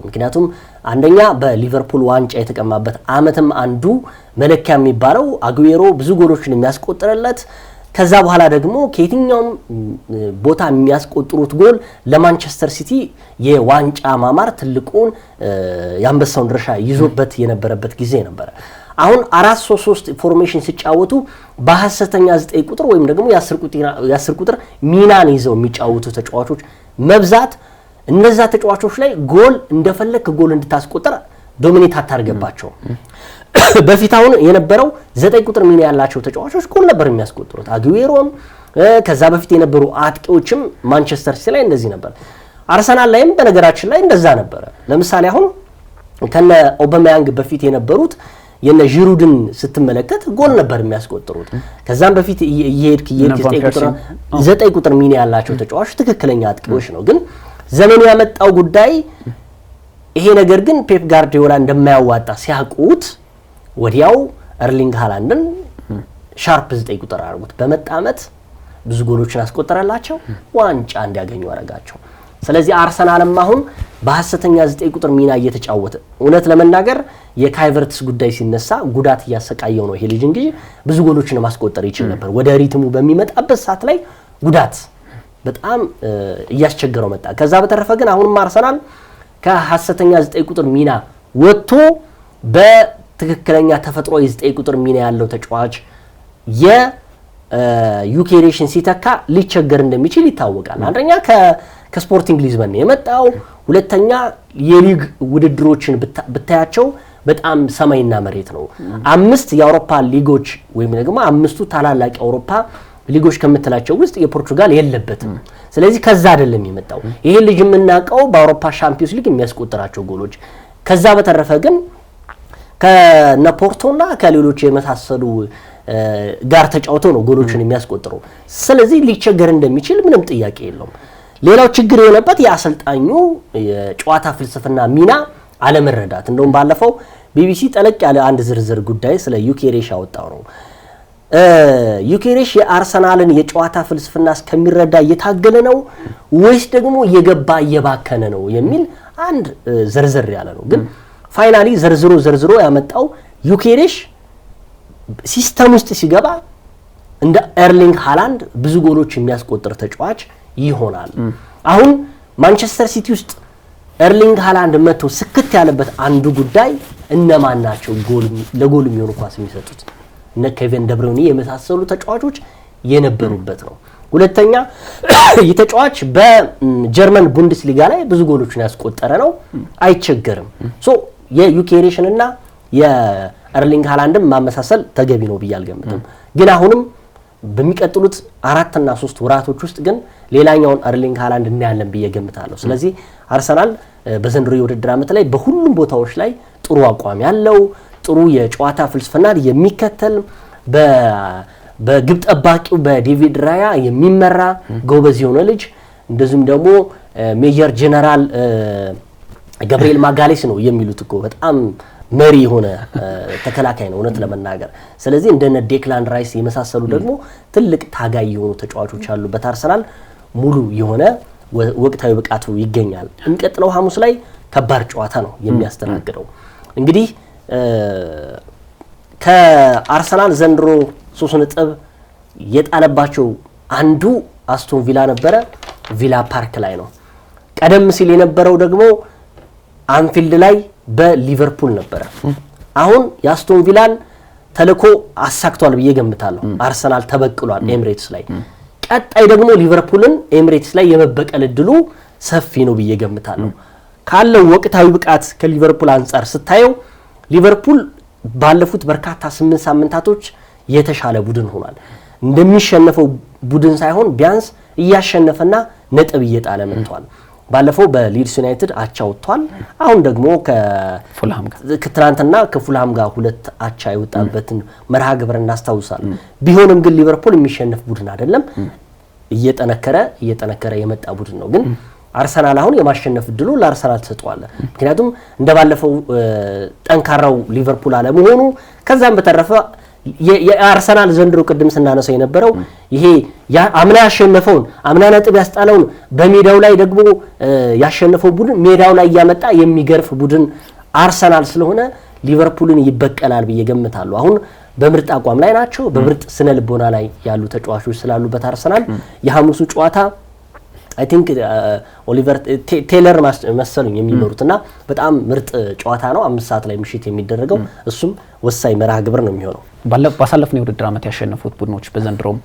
ምክንያቱም አንደኛ በሊቨርፑል ዋንጫ የተቀማበት አመትም አንዱ መለኪያ የሚባለው አጉዌሮ ብዙ ጎሎችን የሚያስቆጥርለት ከዛ በኋላ ደግሞ ከየትኛውም ቦታ የሚያስቆጥሩት ጎል ለማንቸስተር ሲቲ የዋንጫ ማማር ትልቁን ያንበሳውን ድርሻ ይዞበት የነበረበት ጊዜ ነበር። አሁን 4-3-3 ፎርሜሽን ሲጫወቱ በሐሰተኛ 9 ቁጥር ወይም ደግሞ የ10 ቁጥር ሚናን ይዘው የሚጫወቱ ተጫዋቾች መብዛት እነዛ ተጫዋቾች ላይ ጎል እንደፈለክ ጎል እንድታስቆጥር ዶሚኔት አታርገባቸው። በፊት አሁን የነበረው 9 ቁጥር ሚና ያላቸው ተጫዋቾች ጎል ነበር የሚያስቆጥሩት። አጉዌሮም ከዛ በፊት የነበሩ አጥቂዎችም ማንቸስተር ሲቲ ላይ እንደዚህ ነበር። አርሰናል ላይም በነገራችን ላይ እንደዛ ነበር። ለምሳሌ አሁን ከነ ኦባሜያንግ በፊት የነበሩት የነ ጂሩድን ስትመለከት ጎል ነበር የሚያስቆጥሩት። ከዛም በፊት እየሄድክ 9 ቁጥር ሚና ያላቸው ተጫዋቾች ትክክለኛ አጥቂዎች ነው። ግን ዘመኑ ያመጣው ጉዳይ ይሄ ነገር ግን ፔፕ ጋርዲዮላ እንደማያዋጣ ሲያውቁት ወዲያው ኤርሊንግ ሃላንድን ሻርፕ 9 ቁጥር አድርጉት። በመጣ አመት ብዙ ጎሎችን አስቆጠረላቸው፣ ዋንጫ እንዲያገኙ አረጋቸው። ስለዚህ አርሰናልም አሁን በሐሰተኛ 9 ቁጥር ሚና እየተጫወተ እውነት ለመናገር የካይቨርትስ ጉዳይ ሲነሳ ጉዳት እያሰቃየው ነው ይሄ ልጅ እንጂ ብዙ ጎሎችን ማስቆጠር ይችል ነበር። ወደ ሪትሙ በሚመጣበት ሰዓት ላይ ጉዳት በጣም እያስቸገረው መጣ። ከዛ በተረፈ ግን አሁንም አርሰናል ከሐሰተኛ 9 ቁጥር ሚና ወጥቶ በትክክለኛ ተፈጥሮ የ9 ቁጥር ሚና ያለው ተጫዋች የዩኬሬሽን ሲተካ ሊቸገር እንደሚችል ይታወቃል። አንደኛ ከስፖርቲንግ ሊዝበን የመጣው፣ ሁለተኛ የሊግ ውድድሮችን ብታያቸው በጣም ሰማይና መሬት ነው። 5 የአውሮፓ ሊጎች ወይም ደግሞ 5ቱ ታላላቅ የአውሮፓ ሊጎች ከምትላቸው ውስጥ የፖርቹጋል የለበትም። ስለዚህ ከዛ አይደለም የመጣው። ይሄ ልጅ የምናውቀው በአውሮፓ ሻምፒዮንስ ሊግ የሚያስቆጥራቸው ጎሎች፣ ከዛ በተረፈ ግን ከነፖርቶና ከሌሎች የመሳሰሉ ጋር ተጫውተው ነው ጎሎችን የሚያስቆጥረው። ስለዚህ ሊቸገር እንደሚችል ምንም ጥያቄ የለውም። ሌላው ችግር የሆነበት የአሰልጣኙ የጨዋታ ፍልስፍና ሚና አለመረዳት። እንደውም ባለፈው ቢቢሲ ጠለቅ ያለ አንድ ዝርዝር ጉዳይ ስለ ዩኬሬሽ ያወጣው ነው። ዩኬሬሽ የአርሰናልን የጨዋታ ፍልስፍና እስከሚረዳ እየታገለ ነው ወይስ ደግሞ እየገባ እየባከነ ነው የሚል አንድ ዝርዝር ያለ ነው። ግን ፋይናሊ ዘርዝሮ ያመጣው ዩኬሬሽ ሲስተም ውስጥ ሲገባ እንደ ኤርሊንግ ሃላንድ ብዙ ጎሎች የሚያስቆጥር ተጫዋች ይሆናል። አሁን ማንቸስተር ሲቲ ውስጥ ኤርሊንግ ሃላንድ መጥቶ ስክት ያለበት አንዱ ጉዳይ እነማን ናቸው ለጎል የሚሆኑ ኳስ የሚሰጡት? እነ ኬቨን ደብሩይኔ የመሳሰሉ ተጫዋቾች የነበሩበት ነው። ሁለተኛ ይህ ተጫዋች በጀርመን ቡንደስሊጋ ላይ ብዙ ጎሎችን ያስቆጠረ ነው፣ አይቸገርም። ሶ የዩኬሬሽን እና የኤርሊንግ ሃላንድም ማመሳሰል ተገቢ ነው ብዬ አልገምትም። ግን አሁንም በሚቀጥሉት 4 እና 3 ወራቶች ውስጥ ግን ሌላኛውን ኤርሊንግ ሃላንድ እናያለን ብዬ ገምታለሁ። ስለዚህ አርሰናል በዘንድሮ የውድድር ዓመት ላይ በሁሉም ቦታዎች ላይ ጥሩ አቋም ያለው ጥሩ የጨዋታ ፍልስፍናን የሚከተል በግብ ጠባቂው በዴቪድ ራያ የሚመራ ጎበዝ የሆነ ልጅ እንደዚሁም ደግሞ ሜጀር ጄኔራል ገብርኤል ማጋሌስ ነው የሚሉት እኮ በጣም መሪ የሆነ ተከላካይ ነው እውነት ለመናገር። ስለዚህ እንደነ ዴክላን ራይስ የመሳሰሉ ደግሞ ትልቅ ታጋይ የሆኑ ተጫዋቾች ያሉበት አርሰናል ሙሉ የሆነ ወቅታዊ ብቃቱ ይገኛል። እንቀጥለው ሐሙስ ላይ ከባድ ጨዋታ ነው የሚያስተናግደው። እንግዲህ ከአርሰናል ዘንድሮ 3 ነጥብ የጣለባቸው አንዱ አስቶን ቪላ ነበረ፣ ቪላ ፓርክ ላይ ነው። ቀደም ሲል የነበረው ደግሞ አንፊልድ ላይ በሊቨርፑል ነበረ። አሁን የአስቶን ቪላን ተልዕኮ አሳክቷል ብዬ ገምታለሁ። አርሰናል ተበቅሏል ኤምሬትስ ላይ። ቀጣይ ደግሞ ሊቨርፑልን ኤምሬትስ ላይ የመበቀል እድሉ ሰፊ ነው ብዬ ገምታለሁ። ካለው ወቅታዊ ብቃት ከሊቨርፑል አንጻር ስታየው ሊቨርፑል ባለፉት በርካታ 8 ሳምንታቶች የተሻለ ቡድን ሆኗል። እንደሚሸነፈው ቡድን ሳይሆን ቢያንስ እያሸነፈና ነጥብ እየጣለ መጥቷል። ባለፈው በሊድስ ዩናይትድ አቻ ወጥቷል። አሁን ደግሞ ከትናንትና ከፉልሃም ጋር 2 አቻ የወጣበትን መርሃ ግብር እናስታውሳለን። ቢሆንም ግን ሊቨርፑል የሚሸነፍ ቡድን አይደለም፣ እየጠነከረ የመጣ ቡድን ነው። ግን አርሰናል አሁን የማሸነፍ እድሉ ለአርሰናል ተሰጥቷል። ምክንያቱም እንደባለፈው ጠንካራው ሊቨርፑል አለመሆኑ ከዛም በተረፈ የአርሰናል ዘንድሮ ቅድም ስናነሳው የነበረው ይሄ አምና ያሸነፈውን አምና ነጥብ ያስጣለውን በሜዳው ላይ ደግሞ ያሸነፈው ቡድን ሜዳው ላይ ያመጣ የሚገርፍ ቡድን አርሰናል ስለሆነ ሊቨርፑልን ይበቀላል ብዬ ገምታለሁ። አሁን በምርጥ አቋም ላይ ናቸው። በምርጥ ስነ ልቦና ላይ ያሉ ተጫዋቾች ስላሉበት አርሰናል የሐሙሱ ጨዋታ አይ ቲንክ ኦሊቨር ቴይለር መሰሉኝ የሚመሩትና በጣም ምርጥ ጨዋታ ነው። 5 ሰዓት ላይ ምሽት የሚደረገው እሱም ወሳኝ መርሃ ግብር ነው የሚሆነው። ባሳለፍነው የውድድር ዓመት ያሸነፉት ቡድኖች በዘንድሮም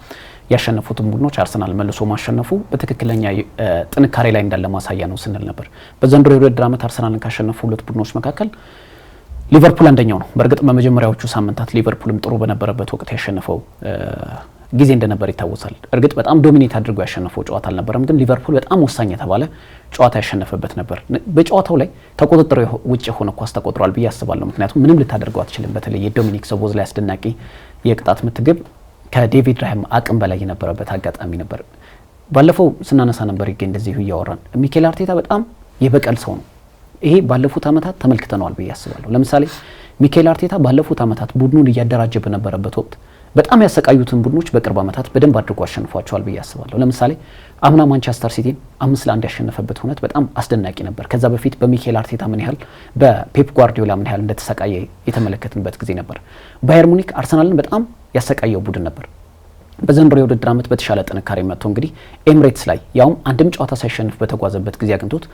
ያሸነፉትን ቡድኖች አርሰናል መልሶ ማሸነፉ በትክክለኛ ጥንካሬ ላይ እንዳለ ማሳያ ነው ስንል ነበር። በዘንድሮ የውድድር ዓመት አርሰናልን ካሸነፉ 2 ቡድኖች መካከል ሊቨርፑል አንደኛው ነው። በእርግጥ በመጀመሪያዎቹ ሳምንታት ሊቨርፑልም ጥሩ በነበረበት ወቅት ያሸነፈው ጊዜ እንደነበር ይታወሳል። እርግጥ በጣም ዶሚኔት አድርጎ ያሸነፈው ጨዋታ አልነበረም፣ ግን ሊቨርፑል በጣም ወሳኝ የተባለ ጨዋታ ያሸነፈበት ነበር። በጨዋታው ላይ ተቆጥሮ ውጭ የሆነ ኳስ ተቆጥሯል ብዬ አስባለሁ። ምክንያቱም ምንም ልታደርገው አትችልም። በተለይ የዶሚኒክ ሶቦዝ ላይ አስደናቂ የቅጣት ምትግብ ከዴቪድ ራህም አቅም በላይ የነበረበት አጋጣሚ ነበር። ባለፈው ስናነሳ ነበር ይገኝ እንደዚሁ እያወራን ሚኬል አርቴታ በጣም የበቀል ሰው ነው። ይሄ ባለፉት ዓመታት ተመልክተናል ብዬ አስባለሁ። ለምሳሌ ሚኬል አርቴታ ባለፉት ዓመታት ቡድኑን እያደራጀ በነበረበት ወቅት በጣም ያሰቃዩትን ቡድኖች በቅርብ ዓመታት በደንብ አድርጎ አሸንፏቸዋል ብዬ አስባለሁ። ለምሳሌ አምና ማንቸስተር ሲቲን 5-1 ያሸነፈበት ሁነት በጣም አስደናቂ ነበር። ከዛ በፊት በሚኬል አርቴታ ምን ያህል በፔፕ ጓርዲዮላ ምን ያህል እንደተሰቃየ የተመለከትንበት ጊዜ ነበር። ባየር ሙኒክ አርሰናልን በጣም ያሰቃየው ቡድን ነበር። በዘንድሮ የውድድር ዓመት በተሻለ ጥንካሬ መጥቶ እንግዲህ ኤምሬትስ ላይ ያውም አንድም ጨዋታ ሳይሸንፍ በተጓዘበት ጊዜ አግኝቶት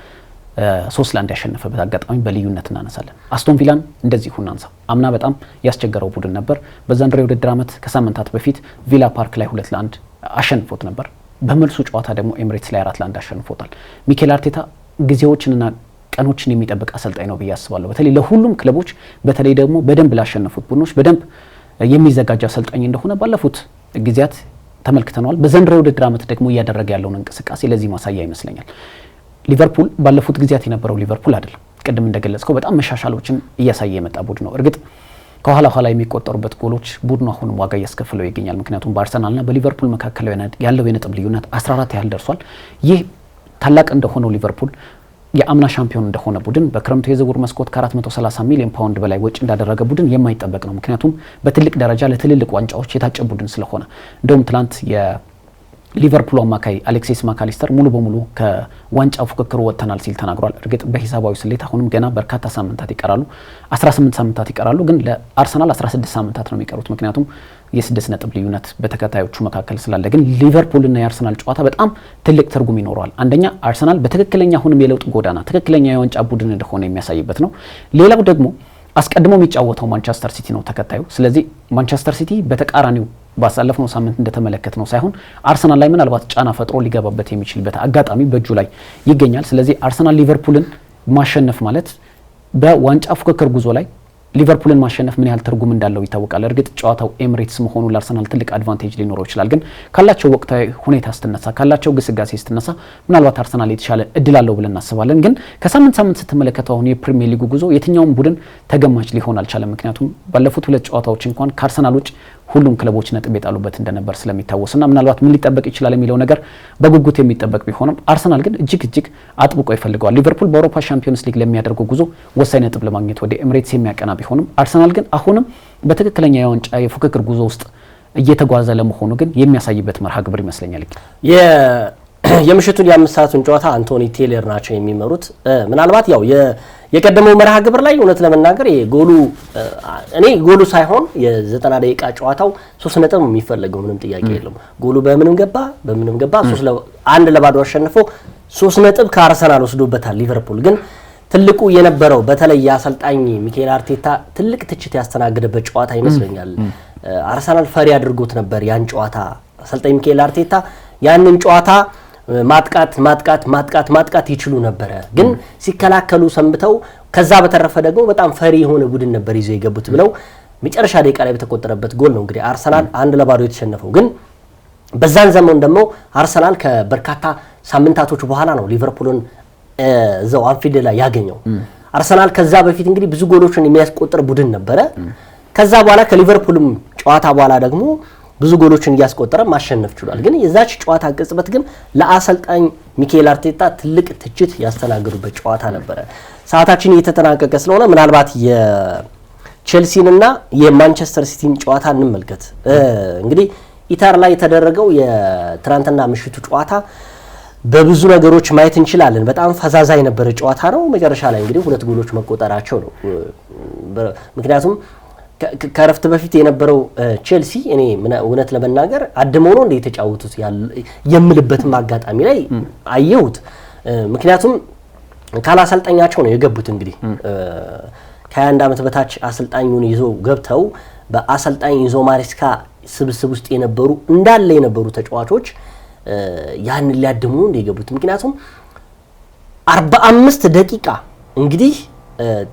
3-1 ያሸነፈበት አጋጣሚ በልዩነት እናነሳለን። አስቶን ቪላን እንደዚሁ እናንሳ። አምና በጣም ያስቸገረው ቡድን ነበር። በዘንድሮ የውድድር ዓመት ከሳምንታት በፊት ቪላ ፓርክ ላይ 2-1 አሸንፎት ነበር። በመልሱ ጨዋታ ደግሞ ኤምሬትስ ላይ 4-1 አሸንፎታል። ሚኬል አርቴታ ጊዜዎችንና ቀኖችን የሚጠብቅ አሰልጣኝ ነው ብዬ አስባለሁ። በተለይ ለሁሉም ክለቦች በተለይ ደግሞ በደንብ ላሸነፉት ቡድኖች በደንብ የሚዘጋጅ አሰልጣኝ እንደሆነ ባለፉት ጊዜያት ተመልክተናል። በዘንድሮ የውድድር ዓመት ደግሞ እያደረገ ያለውን እንቅስቃሴ ለዚህ ማሳያ ይመስለኛል። ሊቨርፑል ባለፉት ጊዜያት የነበረው ሊቨርፑል አይደለም። ቅድም እንደገለጽከው በጣም መሻሻሎችን እያሳየ የመጣ ቡድን ነው። እርግጥ ከኋላ የሚቆጠሩበት ጎሎች ቡድኑ አሁንም ዋጋ እያስከፈለው ይገኛል። ምክንያቱም በአርሰናልና በሊቨርፑል መካከል ያለው የነጥብ ልዩነት 14 ያህል ደርሷል። ይህ ታላቅ እንደሆነው ሊቨርፑል የአምና ሻምፒዮን እንደሆነ ቡድን በክረምቱ የዝውውር መስኮት ከ430 ሚሊዮን ፓውንድ በላይ ወጪ እንዳደረገ ቡድን የማይጠበቅ ነው። ምክንያቱም በትልቅ ደረጃ ለትልልቅ ዋንጫዎች የታጨ ቡድን ስለሆነ እንደውም ትላንት ሊቨርፑል አማካይ አሌክሲስ ማካሊስተር ሙሉ በሙሉ ከዋንጫ ፉክክሩ ወጥተናል ሲል ተናግሯል። እርግጥ በሂሳባዊ ስሌት አሁንም ገና በርካታ ሳምንታት ይቀራሉ፣ 18 ሳምንታት ይቀራሉ። ግን ለአርሰናል 16 ሳምንታት ነው የሚቀሩት፣ ምክንያቱም የ6 ነጥብ ልዩነት በተከታዮቹ መካከል ስላለ። ግን ሊቨርፑልና የአርሰናል ጨዋታ በጣም ትልቅ ትርጉም ይኖረዋል። አንደኛ አርሰናል በትክክለኛ አሁንም የለውጥ ጎዳና ትክክለኛ የዋንጫ ቡድን እንደሆነ የሚያሳይበት ነው። ሌላው ደግሞ አስቀድሞ የሚጫወተው ማንቸስተር ሲቲ ነው ተከታዩ። ስለዚህ ማንቸስተር ሲቲ በተቃራኒው ባሳለፍነው ሳምንት እንደተመለከትነው ሳይሆን አርሰናል ላይ ምናልባት ጫና ፈጥሮ ሊገባበት የሚችልበት አጋጣሚ በእጁ ላይ ይገኛል። ስለዚህ አርሰናል ሊቨርፑልን ማሸነፍ ማለት በዋንጫ ፉክክር ጉዞ ላይ ሊቨርፑልን ማሸነፍ ምን ያህል ትርጉም እንዳለው ይታወቃል። እርግጥ ጨዋታው ኤምሬትስ መሆኑ ለአርሰናል ትልቅ አድቫንቴጅ ሊኖረው ይችላል። ግን ካላቸው ወቅታዊ ሁኔታ ስትነሳ ካላቸው ግስጋሴ ስትነሳ ምናልባት አርሰናል የተሻለ እድል አለው ብለን እናስባለን። ግን ከሳምንት ሳምንት ስትመለከተው አሁን የፕሪሚየር ሊጉ ጉዞ የትኛውም ቡድን ተገማች ሊሆን አልቻለም። ምክንያቱም ባለፉት 2 ጨዋታዎች እንኳን ከአርሰናል ውጭ ሁሉም ክለቦች ነጥብ የጣሉበት እንደነበር ስለሚታወስና ምናልባት ምን ሊጠበቅ ይችላል የሚለው ነገር በጉጉት የሚጠበቅ ቢሆንም አርሰናል ግን እጅግ አጥብቆ ይፈልገዋል። ሊቨርፑል በአውሮፓ ቻምፒየንስ ሊግ ለሚያደርገው ጉዞ ወሳኝ ነጥብ ለማግኘት ወደ ኤምሬትስ የሚያቀና ቢሆንም አርሰናል ግን አሁንም በትክክለኛ የዋንጫ የፉክክር ጉዞ ውስጥ እየተጓዘ ለመሆኑ ግን የሚያሳይበት መርሃ ግብር ይመስለኛል። የምሽቱን የ5 ሰዓቱን ጨዋታ አንቶኒ ቴይለር ናቸው የሚመሩት። ምናልባት ያው የቀደመው መርሃ ግብር ላይ እውነት ለመናገር ጎሉ ሳይሆን የ90 ደቂቃ ጨዋታው 3 ነጥብ የሚፈልገው ምንም ጥያቄ የለም። ጎሉ በምንም ገባ 1 ለባዶ አሸንፎ 3 ነጥብ ከአርሰናል ወስዶበታል። ሊቨርፑል ግን ትልቁ የነበረው በተለይ የአሰልጣኝ ሚኬል አርቴታ ትልቅ ትችት ያስተናገደበት ጨዋታ ይመስለኛል። አርሰናል ፈሪ አድርጎት ነበር ያን ጨዋታ። አሰልጣኝ ሚኬል አርቴታ ያንን ጨዋታ ማጥቃት ይችሉ ነበረ፣ ግን ሲከላከሉ ሰንብተው ከዛ በተረፈ ደግሞ በጣም ፈሪ የሆነ ቡድን ነበር ይዘው የገቡት ብለው መጨረሻ ደቂቃ ላይ በተቆጠረበት ጎል ነው እንግዲህ አርሰናል 1 ለባዶ የተሸነፈው። ግን በዛን ዘመን ደግሞ አርሰናል ከበርካታ ሳምንታቶች በኋላ ነው ሊቨርፑልን እዛው አንፊልድ ላይ ያገኘው። አርሰናል ከዛ በፊት እንግዲህ ብዙ ጎሎችን የሚያስቆጥር ቡድን ነበረ። ከዛ በኋላ ከሊቨርፑልም ጨዋታ በኋላ ደግሞ ብዙ ጎሎችን እያስቆጠረ ማሸነፍ ችሏል። ግን የዛች ጨዋታ ቅጽበት ግን ለአሰልጣኝ ሚኬል አርቴታ ትልቅ ትችት ያስተናገዱበት ጨዋታ ነበረ። ሰዓታችን እየተጠናቀቀ ስለሆነ ምናልባት የቼልሲንና የማንቸስተር ሲቲን ጨዋታ እንመልከት። እንግዲህ ኢታር ላይ የተደረገው የትናንትና ምሽቱ ጨዋታ በብዙ ነገሮች ማየት እንችላለን። በጣም ፈዛዛ የነበረ ጨዋታ ነው። መጨረሻ ላይ እንግዲህ 2 ጎሎች መቆጠራቸው ነው። ምክንያቱም ከረፍት በፊት የነበረው ቼልሲ እኔ እውነት ለመናገር አድመው ነው እንደ የተጫወቱት የምልበትም አጋጣሚ ላይ አየሁት። ምክንያቱም ካላሰልጣኛቸው ነው የገቡት። እንግዲህ ከ21 ዓመት በታች አሰልጣኙን ይዘው ገብተው በአሰልጣኝ ኢንዞ ማሬስካ ስብስብ ውስጥ የነበሩ ተጫዋቾች ያንን ሊያድሙ ነው የገቡት። ምክንያቱም 45 ደቂቃ እንግዲህ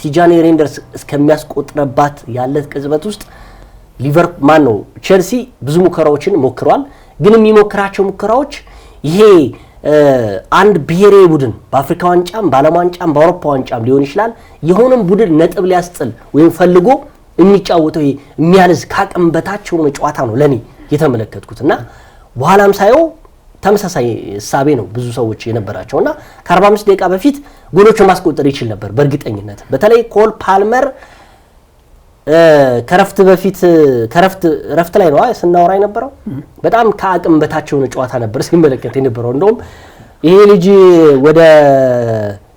ቲጃኒ ሬንደርስ እስከሚያስቆጥረባት ያለ ቅጽበት ውስጥ ቼልሲ ብዙ ሙከራዎችን ሞክሯል። ግን የሚሞክራቸው ሙከራዎች ይሄ አንድ ብሔራዊ ቡድን በአፍሪካ ዋንጫም በዓለም ዋንጫም በአውሮፓ ዋንጫም ሊሆን ይችላል የሆነም ቡድን ነጥብ ሊያስጥል ወይም ፈልጎ የሚጫወተው የሚያልዝ ካቅም በታች የሆነ ጨዋታ ነው ለኔ የተመለከትኩትና በኋላም ሳየው ተመሳሳይ እሳቤ ነው ብዙ ሰዎች የነበራቸውና ከ45 ደቂቃ በፊት ጎሎችን ማስቆጠር ይችል ነበር በእርግጠኝነት። በተለይ ኮል ፓልመር ከረፍት ላይ ነው ስናወራ የነበረው በጣም ከአቅም በታች የሆነ ጨዋታ ነበር ሲመለከት የነበረው። እንደውም ይሄ ልጅ ወደ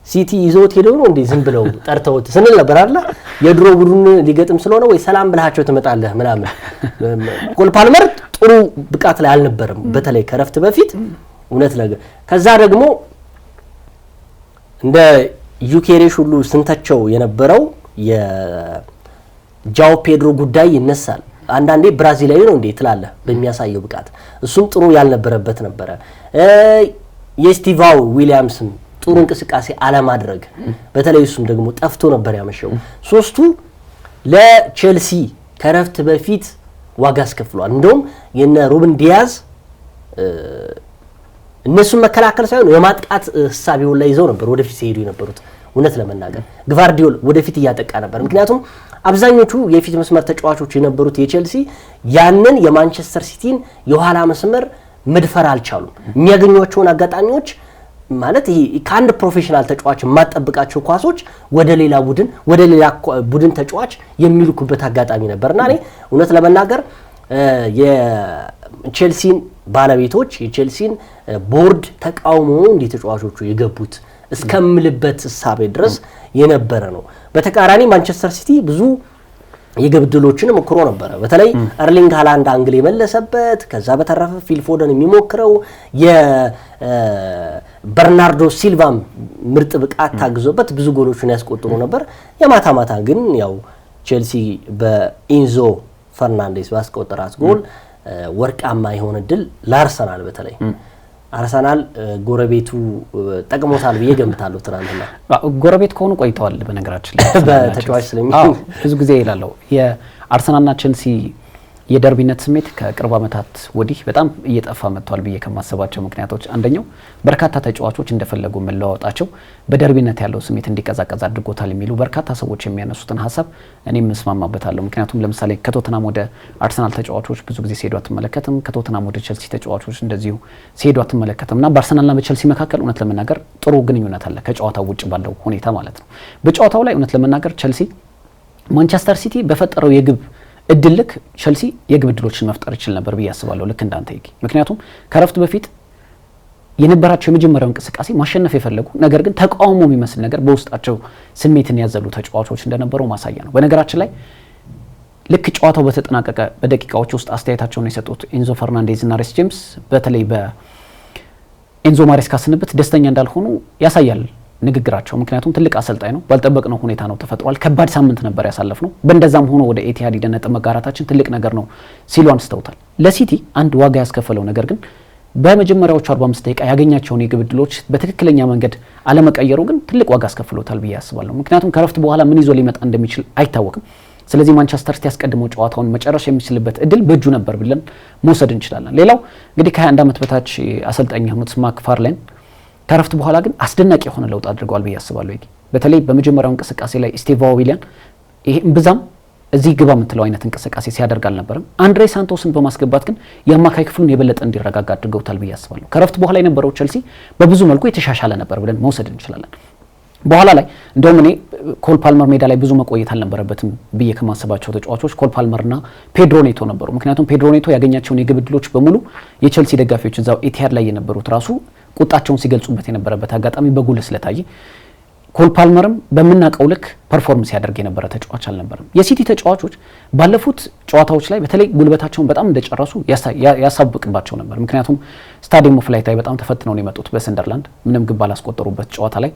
ሲቲ ይዞት ሄደው ነው እንዴ ዝም ብለው ጠርተውት ስንል ነበር አይደል? የድሮ ቡድን ሊገጥም ስለሆነ ወይ ሰላም ብለሃቸው ትመጣለህ ምናምን። ኮል ፓልመር ጥሩ ብቃት ላይ አልነበረም በተለይ ከረፍት በፊት እውነት ነገር። ከዛ ደግሞ እንደ ዩኬሬሽ ሁሉ ስንተቸው የነበረው የጃኦ ፔድሮ ጉዳይ ይነሳል። አንዳንዴ ብራዚላዊ ነው እንዴ ትላለህ በሚያሳየው ብቃት። እሱም ጥሩ ያልነበረበት ነበረ። የስቲቫው ዊሊያምስን ጥሩ እንቅስቃሴ አለማድረግ በተለይ እሱም ደግሞ ጠፍቶ ነበር ያመሸው። ሶስቱ ለቼልሲ ከረፍት በፊት ዋጋ አስከፍሏል። እንደውም የነ ሩበን ዲያዝ እነሱን መከላከል ሳይሆን የማጥቃት ሐሳቢውን ላይ ይዘው ነበር ወደፊት ሲሄዱ የነበሩት። እውነት ለመናገር ግቫርዲዮል ወደፊት እያጠቃ ነበር። ምክንያቱም አብዛኞቹ የፊት መስመር ተጫዋቾች የነበሩት የቼልሲ ያንን የማንቸስተር ሲቲን የኋላ መስመር መድፈር አልቻሉም። የሚያገኙቸውን አጋጣሚዎች ማለት ይሄ ከአንድ ፕሮፌሽናል ተጫዋች የማጠብቃቸው ኳሶች ወደ ሌላ ቡድን ተጫዋች የሚልኩበት አጋጣሚ ነበርና እኔ እውነት ለመናገር የቼልሲን ባለቤቶች የቼልሲን ቦርድ ተቃውሞ እንዲ ተጫዋቾቹ የገቡት እስከምልበት ሐሳብ ድረስ የነበረ ነው። በተቃራኒ ማንቸስተር ሲቲ ብዙ የግብ ዕድሎችን ሞክሮ ነበር። በተለይ አርሊንግ ሃላንድ አንግል የመለሰበት ከዛ በተረፈ ፊል ፎደን የሚሞክረው የበርናርዶ ሲልቫ ምርጥ ብቃት ታግዞበት ብዙ ጎሎችን ያስቆጥሩ ነበር። የማታ ግን ያው ቼልሲ በኢንዞ ፈርናንዴስ ባስቆጠራት ጎል ወርቃማ የሆነ ድል ለአርሰናል በተለይ አርሰናል ጎረቤቱ ጠቅሞታል ብዬ ገምታለሁ። ትናንትና ጎረቤት ከሆኑ ቆይተዋል። በነገራችን ላይ በተጫዋች ስለሚሆን ብዙ ጊዜ ይላለው የአርሰናልና ቼልሲ የደርቢነት ስሜት ከቅርብ ዓመታት ወዲህ በጣም እየጠፋ መጥቷል ብዬ ከማሰባቸው ምክንያቶች አንደኛው በርካታ ተጫዋቾች እንደፈለጉ መለዋወጣቸው በደርቢነት ያለው ስሜት እንዲቀዛቀዝ አድርጎታል የሚሉ በርካታ ሰዎች የሚያነሱትን ሀሳብ እኔም መስማማበታለሁ። ምክንያቱም ለምሳሌ ከቶተናም ወደ አርሰናል ተጫዋቾች ብዙ ጊዜ ሲሄዱ አትመለከትም፣ ከቶተናም ወደ ቼልሲ ተጫዋቾች እንደዚሁ ሲሄዱ አትመለከትም እና በአርሰናልና በቼልሲ መካከል እውነት ለመናገር ጥሩ ግንኙነት አለ ከጨዋታው ውጭ ባለው ሁኔታ ማለት ነው። በጨዋታው ላይ እውነት ለመናገር ቼልሲ ማንቸስተር ሲቲ በፈጠረው የግብ እድል ልክ ቼልሲ የግብ እድሎችን መፍጠር ይችል ነበር ብዬ አስባለሁ። ልክ እንዳንተ ይቂ ምክንያቱም ከረፍት በፊት የነበራቸው የመጀመሪያው እንቅስቃሴ ማሸነፍ የፈለጉ ነገር ግን ተቃውሞ የሚመስል ነገር በውስጣቸው ስሜትን ያዘሉ ተጫዋቾች እንደነበሩ ማሳያ ነው። በነገራችን ላይ ልክ ጨዋታው በተጠናቀቀ በደቂቃዎች ውስጥ አስተያየታቸውን የሰጡት ኤንዞ ፈርናንዴዝ እና ሪስ ጄምስ በተለይ በኤንዞ ማሬስካ ስንብት ደስተኛ እንዳልሆኑ ያሳያል ንግግራቸው። ምክንያቱም ትልቅ አሰልጣኝ ነው፣ ባልጠበቅነው ሁኔታ ነው ተፈጥሯል፣ ከባድ ሳምንት ነበር ያሳለፍነው፣ በእንደዛም ሆኖ ወደ ኤቲሃድ ሄደን ነጥብ መጋራታችን ትልቅ ነገር ነው ሲሉ አንስተውታል። ለሲቲ አንድ ዋጋ ያስከፈለው ነገር ግን በመጀመሪያዎቹ 45 ደቂቃ ያገኛቸውን የግብ ዕድሎች በትክክለኛ መንገድ አለመቀየሩ ግን ትልቅ ዋጋ አስከፍሎታል ብዬ አስባለሁ። ምክንያቱም ከረፍት በኋላ ምን ይዞ ሊመጣ እንደሚችል አይታወቅም። ስለዚህ ማንቸስተር ሲቲ ያስቀድመው ጨዋታውን መጨረሻ የሚችልበት እድል በእጁ ነበር ብለን መውሰድ እንችላለን። ሌላው እንግዲህ ከ21 ዓመት በታች አሰልጣኝ የሆኑት ማክፋርላን ከረፍት በኋላ ግን አስደናቂ የሆነ ለውጥ አድርገዋል ብዬ አስባለሁ። በተለይ በመጀመሪያው እንቅስቃሴ ላይ ስቲቭ ዊሊያን ይሄ ብዛም እዚህ ግባ የምትለው አይነት እንቅስቃሴ ሲያደርግ አልነበረም። አንድሬ ሳንቶስን በማስገባት ግን የአማካይ ክፍሉን የበለጠ እንዲረጋጋ አድርገውታል ብዬ አስባለሁ። ከረፍት በኋላ የነበረው ቼልሲ በብዙ መልኩ የተሻሻለ ነበር ብለን መውሰድ እንችላለን። በኋላ ላይ እንደውም እኔ ኮል ፓልመር ሜዳ ላይ ብዙ መቆየት አልነበረበትም ብዬ ከማስባቸው ተጫዋቾች ኮል ፓልመርና ፔድሮ ኔቶ ነበሩ። ምክንያቱም ፔድሮ ኔቶ ያገኛቸውን የግብ ዕድሎች በሙሉ የቼልሲ ደጋፊዎች እዛው ኤቲሃድ ላይ የነበሩት ራሱ ቁጣቸውን ሲገልጹበት የነበረበት አጋጣሚ በጉልህ ስለታየ ኮል ፓልመርም በመናቀው ልክ ፐርፎርም ሲያደርግ የነበረ ተጫዋች አልነበረም። የሲቲ ተጫዋቾች ባለፉት ጨዋታዎች ላይ በተለይ ጉልበታቸውን በጣም እንደጨረሱ ያሳብቅባቸው ነበር። ምክንያቱም ስታዲየም ኦፍ ላይት ላይ በጣም ተፈትነው ነው የመጡት በሰንደርላንድ ምንም ግብ ባላስቆጠሩበት ጨዋታ ላይ።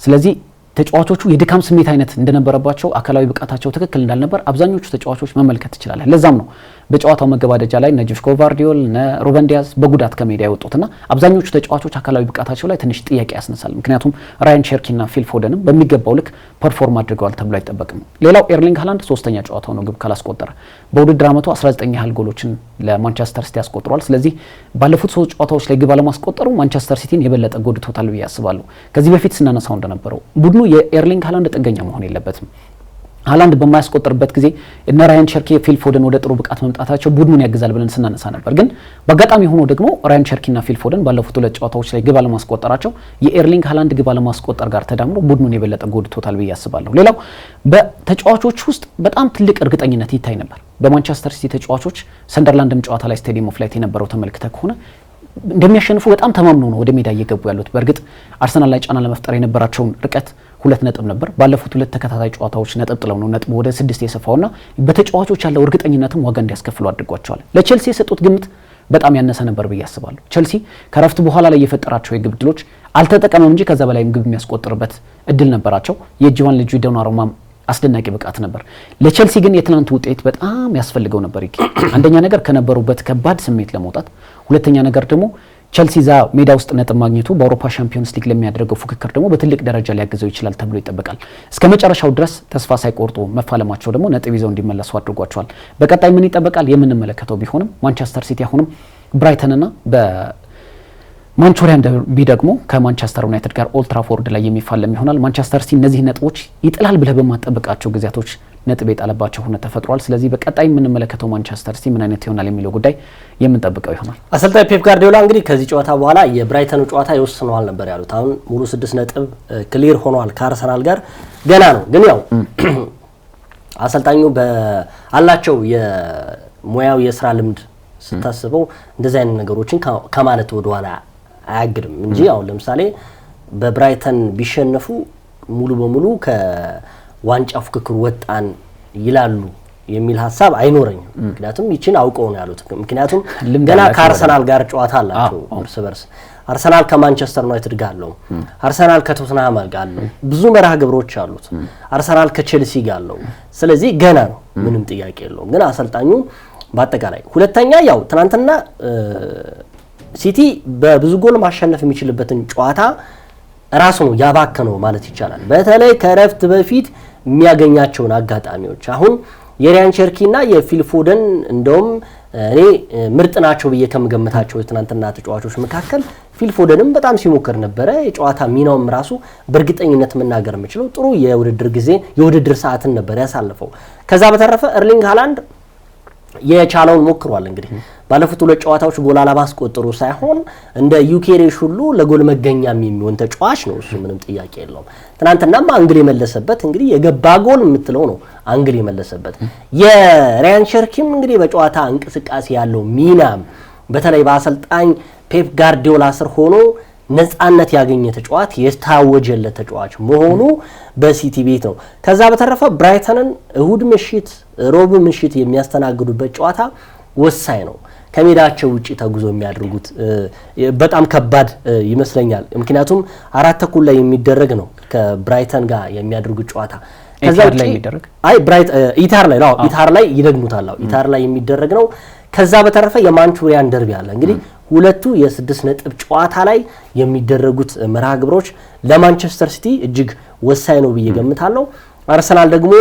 ስለዚህ ተጫዋቾቹ የድካም ስሜት አይነት እንደነበረባቸው አካላዊ ብቃታቸው ትክክል እንዳልነበር አብዛኞቹ ተጫዋቾች መመልከት ትችላለን። ለዛም ነው በጨዋታው መገባደጃ ላይ ነጆሽኮ ቫርዲዮል ሩበን ዲያዝ በጉዳት ከሜዳ ያወጡትና አብዛኞቹ ተጫዋቾች አካላዊ ብቃታቸው ላይ ትንሽ ጥያቄ ያስነሳል። ምክንያቱም ራያን ቸርኪና ፊል ፎደንም በሚገባው ልክ ፐርፎርም አድርገዋል ተብሎ አይጠበቅም። ሌላው ኤርሊንግ ሃላንድ ሶስተኛ ጨዋታው ነው ግብ ካላስቆጠረ። በውድድር ዓመቱ 19 ያህል ጎሎችን ለማንቸስተር ሲቲ ያስቆጥሯል። ስለዚህ ባለፉት 3 ጨዋታዎች ላይ ግብ አለማስቆጠሩ ማንቸስተር ሲቲን የበለጠ ጎድቶታል ብዬ አስባለሁ። ከዚህ በፊት ስናነሳው እንደነበረው ቡድኑ የኤርሊንግ ሃላንድ ጥገኛ መሆን የለበትም። ሃላንድ በማያስቆጥርበት ጊዜ እነ ራያን ቸርኪ ፊል ፎደን ወደ ጥሩ ብቃት መምጣታቸው ቡድኑን ያግዛል ብለን ስናነሳ ነበር። ግን በአጋጣሚ ሆኖ ደግሞ ራያን ቸርኪና ፊል ፎደን ባለፉት 2 ጨዋታዎች ላይ ግብ አለማስቆጠራቸው የኤርሊንግ ሃላንድ ግብ አለማስቆጠር ጋር ተዳምሮ ቡድኑን የበለጠ ጎድቶታል ብዬ አስባለሁ። ሌላው በተጫዋቾች ውስጥ በጣም ትልቅ እርግጠኝነት ይታይ ነበር። በማንቸስተር ሲቲ ተጫዋቾች ሰንደርላንድም ጨዋታ ላይ ስታዲየም ኦፍ ላይት የነበረው ተመልክተ ከሆነ እንደሚያሸንፉ በጣም ተማምነው ነው ወደ ሜዳ እየገቡ ያሉት። በእርግጥ አርሰናል ላይ ጫና ለመፍጠር የነበራቸውን ርቀት 2 ነጥብ ነበር። ባለፉት 2 ተከታታይ ጨዋታዎች ነጥብ ጥለው ነው ነጥብ ወደ 6 የሰፋውና በተጫዋቾች ያለው እርግጠኝነትም ዋጋ እንዲያስከፍሉ አድርጓቸዋል። ለቼልሲ የሰጡት ግምት በጣም ያነሰ ነበር ብዬ አስባለሁ። ቼልሲ ከረፍት በኋላ ላይ የፈጠራቸው የግብ ዕድሎች አልተጠቀመም እንጂ ከዛ በላይም ግብ የሚያስቆጥርበት እድል ነበራቸው። የጂቫን ልጁ ዶናሩማ አስደናቂ ብቃት ነበር። ለቼልሲ ግን የትናንቱ ውጤት በጣም ያስፈልገው ነበር። አንደኛ ነገር ከነበሩበት ከባድ ስሜት ለመውጣት፣ ሁለተኛ ነገር ደግሞ ቼልሲ ዛ ሜዳ ውስጥ ነጥብ ማግኘቱ በአውሮፓ ሻምፒዮንስ ሊግ ለሚያደርገው ፉክክር ደግሞ በትልቅ ደረጃ ሊያግዘው ይችላል ተብሎ ይጠበቃል። እስከ መጨረሻው ድረስ ተስፋ ሳይቆርጡ መፋለማቸው ደግሞ ነጥብ ይዘው እንዲመለሱ አድርጓቸዋል። በቀጣይ ምን ይጠበቃል የምንመለከተው ቢሆንም ማንቸስተር ሲቲ አሁንም ብራይተንና ማንቹሪያን ደርቢ ደግሞ ከማንቸስተር ዩናይትድ ጋር ኦልድ ትራፎርድ ላይ የሚፋለም ይሆናል። ማንቸስተር ሲቲ እነዚህ ነጥቦች ይጥላል ብለህ በማጠበቃቸው ጊዜያቶች ነጥብ የጣለባቸው ሆነ ተፈጥሯል። ስለዚህ በቀጣይ የምንመለከተው ማንቸስተር ሲቲ ምን አይነት ይሆናል የሚለው ጉዳይ የምንጠብቀው ይሆናል። አሰልጣኝ ፔፕ ጋርዲዮላ እንግዲህ ከዚህ ጨዋታ በኋላ የብራይተኑ ጨዋታ ይወስነዋል ነበር ያሉት። አሁን ሙሉ 6 ነጥብ ክሊር ሆኗል ከአርሰናል ጋር ገና ነው። ግን ያው አሰልጣኙ በአላቸው የሙያው የስራ ልምድ ስታስበው እንደዚህ አይነት ነገሮችን ከማለት ወደ ኋላ አያግድም እንጂ አሁን ለምሳሌ በብራይተን ቢሸነፉ ሙሉ በሙሉ ከዋንጫ ፉክክር ወጣን ይላሉ የሚል ሀሳብ አይኖረኝም። ምክንያቱም ይችን አውቀው ነው ያሉት። ምክንያቱም ገና ከአርሰናል ጋር ጨዋታ አላቸው እርስ በርስ። አርሰናል ከማንቸስተር ዩናይትድ ጋር አለው፣ አርሰናል ከቶትንሃም ጋር አለው፣ ብዙ መርሃ ግብሮች አሉት። አርሰናል ከቼልሲ ጋር አለው። ስለዚህ ገና ነው፣ ምንም ጥያቄ የለውም። ግን አሰልጣኙ በአጠቃላይ ሁለተኛ ያው ትናንትና ሲቲ በብዙ ጎል ማሸነፍ የሚችልበትን ጨዋታ ራሱ ነው ያባከነው ማለት ይቻላል። በተለይ ከረፍት በፊት የሚያገኛቸውን አጋጣሚዎች አሁን የሪያን ቸርኪና የፊል ፎደን እንደውም እኔ ምርጥ ናቸው ብዬ ከምገምታቸው የትናንትና ተጫዋቾች መካከል ፊል ፎደንም በጣም ሲሞክር ነበረ። የጨዋታ ሚናውም ራሱ በእርግጠኝነት መናገር የምችለው ጥሩ የውድድር ሰዓትን ነበር ያሳለፈው። ከዛ በተረፈ ኤርሊንግ ሃላንድ የቻለውን ሞክሯል። እንግዲህ ባለፉት 2 ጨዋታዎች ጎል አለማስቆጠሩ ሳይሆን እንደ ዩኬሬሽ ሁሉ ለጎል መገኛም የሚሆን ተጫዋች ነው። እሱ ምንም ጥያቄ የለውም። ትናንትናም አንግል የመለሰበት እንግዲህ የገባ ጎል የምትለው ነው አንግል የመለሰበት። የሪያን ቸርኪም እንግዲህ በጨዋታ እንቅስቃሴ ያለው ሚናም በተለይ በአሰልጣኝ ፔፕ ጋርዲዮላ ስር ሆኖ ነፃነት ያገኘ ተጫዋች የታወጀለት ተጫዋች መሆኑ በሲቲ ቤት ነው። ከዛ በተረፈ ብራይተንን እሁድ ምሽት ሮብ ምሽት የሚያስተናግዱበት ጨዋታ ወሳኝ ነው። ከሜዳቸው ውጪ ተጉዞ የሚያደርጉት በጣም ከባድ ይመስለኛል። ምክንያቱም 4:30 ላይ የሚደረግ ነው ከብራይተን ጋር የሚያደርጉት ጨዋታ። ከዛ ውጪ ኢታር ላይ ነው ኢታር ላይ ይደግሙታል። ኢታር ላይ የሚደረግ ነው። ከዛ በተረፈ የማንቹሪያን ደርቢ አለ። እንግዲህ ሁለቱ የ6 ነጥብ ጨዋታ ላይ የሚደረጉት መርሃ ግብሮች ለማንቸስተር ሲቲ እጅግ ወሳኝ ነው ብዬ ገምታለሁ። አርሰናል ደግሞ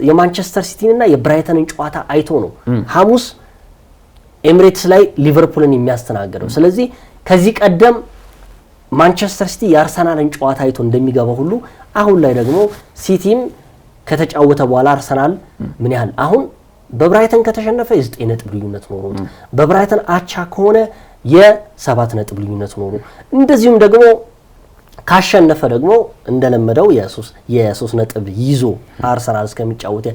የማንቸስተር ሲቲንና የብራይተንን ጨዋታ አይቶ ነው ሐሙስ ኤሚሬትስ ላይ ሊቨርፑልን የሚያስተናግደው። ስለዚህ ከዚህ ቀደም ማንቸስተር ሲቲ የአርሰናልን ጨዋታ አይቶ እንደሚገባ ሁሉ አሁን ላይ ደግሞ ሲቲም ከተጫወተ በኋላ አርሰናል ምን ያህል አሁን በብራይተን ከተሸነፈ የ9 ነጥብ ልዩነት ኖሮት በብራይተን አቻ ከሆነ የ7 ነጥብ ልዩነት ኖሮ እንደዚሁም ደግሞ ካሸነፈ ደግሞ እንደለመደው የ3 ነጥብ ይዞ አርሰናል እስከሚጫወት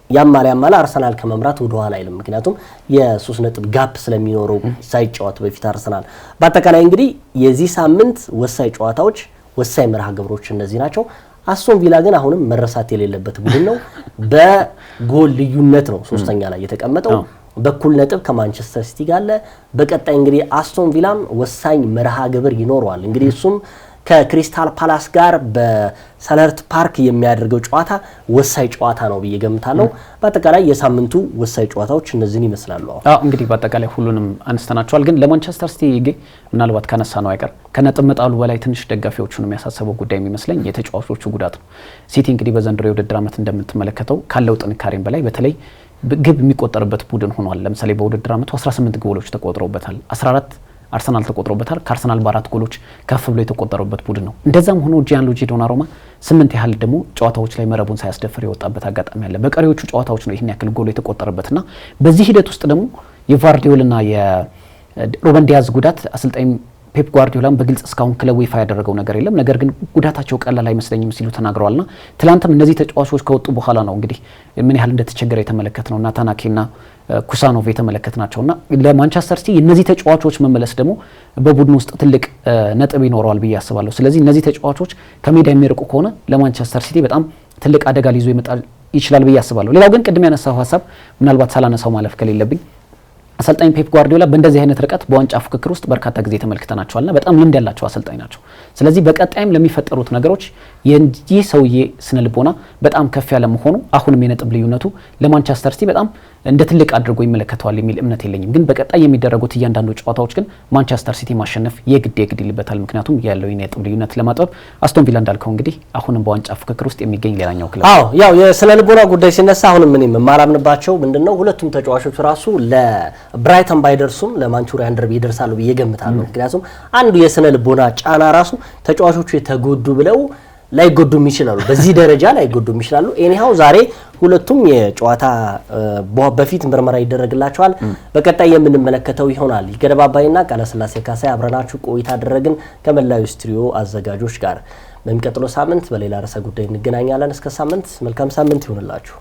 ያማል አርሰናል ከመምራት ወደ ኋላ አይልም። ምክንያቱም የ3 ነጥብ ጋፕ ስለሚኖረው ሳይጫወት በፊት አርሰናል። በአጠቃላይ እንግዲህ የዚህ ሳምንት ወሳኝ ጨዋታዎች ወሳኝ መርሃ ግብሮች እነዚህ ናቸው። አስቶን ቪላ ግን አሁንም መረሳት የሌለበት ቡድን ነው። በጎል ልዩነት ነው 3ኛ ላይ የተቀመጠው በኩል ነጥብ ከማንቸስተር ሲቲ ጋር አለ። በቀጣይ እንግዲህ አስቶን ቪላም ወሳኝ መርሃ ግብር ይኖረዋል። እንግዲህ እሱም ከክሪስታል ፓላስ ጋር በሰለርት ፓርክ የሚያደርገው ጨዋታ ወሳኝ ጨዋታ ነው ብዬ ገምታለሁ። በአጠቃላይ የሳምንቱ ወሳኝ ጨዋታዎች እነዚህን ይመስላሉ። እንግዲህ በአጠቃላይ ሁሉንም አንስተናቸዋል። ግን ለማንቸስተር ሲቲ ምናልባት ካነሳ ነው አይቀር ከነጥብ መጣሉ በላይ ትንሽ ደጋፊዎቹን የሚያሳስበው ጉዳይ የሚመስለኝ የተጫዋቾቹ ጉዳት ነው። ሲቲ እንግዲህ በዘንድሮ የውድድር ዓመት እንደምትመለከተው ካለው ጥንካሬም በላይ በተለይ ግብ የሚቆጠርበት ቡድን ሆኗል። ለምሳሌ በውድድር ዓመቱ 18 ጎሎች ተቆጥረውበታል። 14 አርሰናል ተቆጥሮበታል። ከአርሰናል በ4 ጎሎች ከፍ ብሎ የተቆጠረበት ቡድን ነው። እንደዛም ሆኖ ጂያንሉጂ ዶናሩማ 8 ያህል ደግሞ ጨዋታዎች ላይ መረቡን ሳያስደፍር የወጣበት አጋጣሚ አለ። በቀሪዎቹ ጨዋታዎች ነው ይህን ያክል ጎል የተቆጠረበትና በዚህ ሂደት ውስጥ ደግሞ የቫርዲዮልና የሩበን ዲያዝ ጉዳት አሰልጣኝ ፔፕ ጓርዲዮላም በግልጽ እስካሁን ክለቡ ይፋ ያደረገው ነገር የለም። ነገር ግን ጉዳታቸው ቀላል አይመስለኝም ሲሉ ተናግረዋልና ትላንትም እነዚህ ተጫዋቾች ከወጡ በኋላ ነው እንግዲህ ምን ያህል እንደተቸገረ የተመለከትነው እና ታናኬና ኩሳኖቭ የተመለከትናቸውና ለማንቸስተር ሲቲ እነዚህ ተጫዋቾች መመለስ ደግሞ በቡድን ውስጥ ትልቅ ነጥብ ይኖረዋል ብዬ አስባለሁ። ስለዚህ እነዚህ ተጫዋቾች ከሜዳ የሚርቁ ከሆነ ለማንቸስተር ሲቲ በጣም ትልቅ አደጋ ሊይዞ ይችላል ብዬ አስባለሁ። ሌላው ግን ቅድም ያነሳው ሀሳብ ምናልባት ሳላነሳው ማለፍ ከሌለብኝ አሰልጣኝ ፔፕ ጓርዲዮላ በእንደዚህ አይነት ርቀት በዋንጫ ፉክክር ውስጥ በርካታ ጊዜ ተመልክተናቸዋልና በጣም ልምድ ያላቸው አሰልጣኝ ናቸው። ስለዚህ በቀጣይም ለሚፈጠሩት ነገሮች የዚህ ሰውዬ ስነ ልቦና በጣም ከፍ ያለ መሆኑ አሁንም የነጥብ ልዩነቱ ለማንቸስተር ሲቲ በጣም እንደ ትልቅ አድርጎ ይመለከተዋል የሚል እምነት የለኝም። ግን በቀጣይ የሚደረጉት እያንዳንዱ ጨዋታዎች ግን ማንቸስተር ሲቲ ማሸነፍ የግድ ይልበታል። ምክንያቱም ያለው የነጥብ ልዩነት ለማጥበብ አስቶን ቪላ እንዳልከው እንግዲህ አሁንም በዋንጫ ፉክክር ውስጥ የሚገኝ ሌላኛው ክለብ። ያው የስነ ልቦና ጉዳይ ሲነሳ አሁንም እኔ የማላምንባቸው ምንድነው ሁለቱም ተጫዋቾች ራሱ ለብራይተን ባይደርሱም ለማንቹሪያን ደርቢ ይደርሳሉ ብዬ ገምታለሁ። ምክንያቱም አንዱ የስነ ልቦና ጫና ራሱ ተጫዋቾቹ የተጎዱ ብለው ላይጎዱም ይችላሉ፣ በዚህ ደረጃ ላይጎዱም ይችላሉ። ኤኒሃው ዛሬ ሁለቱም የጨዋታ በፊት ምርመራ ይደረግላቸዋል። በቀጣይ የምንመለከተው ይሆናል። ይገደባባይና ቃለስላሴ ካሳይ አብረናችሁ ቆይታ አደረግን ከመላው ስቱዲዮ አዘጋጆች ጋር። በሚቀጥለው ሳምንት በሌላ ርዕሰ ጉዳይ እንገናኛለን። እስከ ሳምንት መልካም ሳምንት ይሁንላችሁ።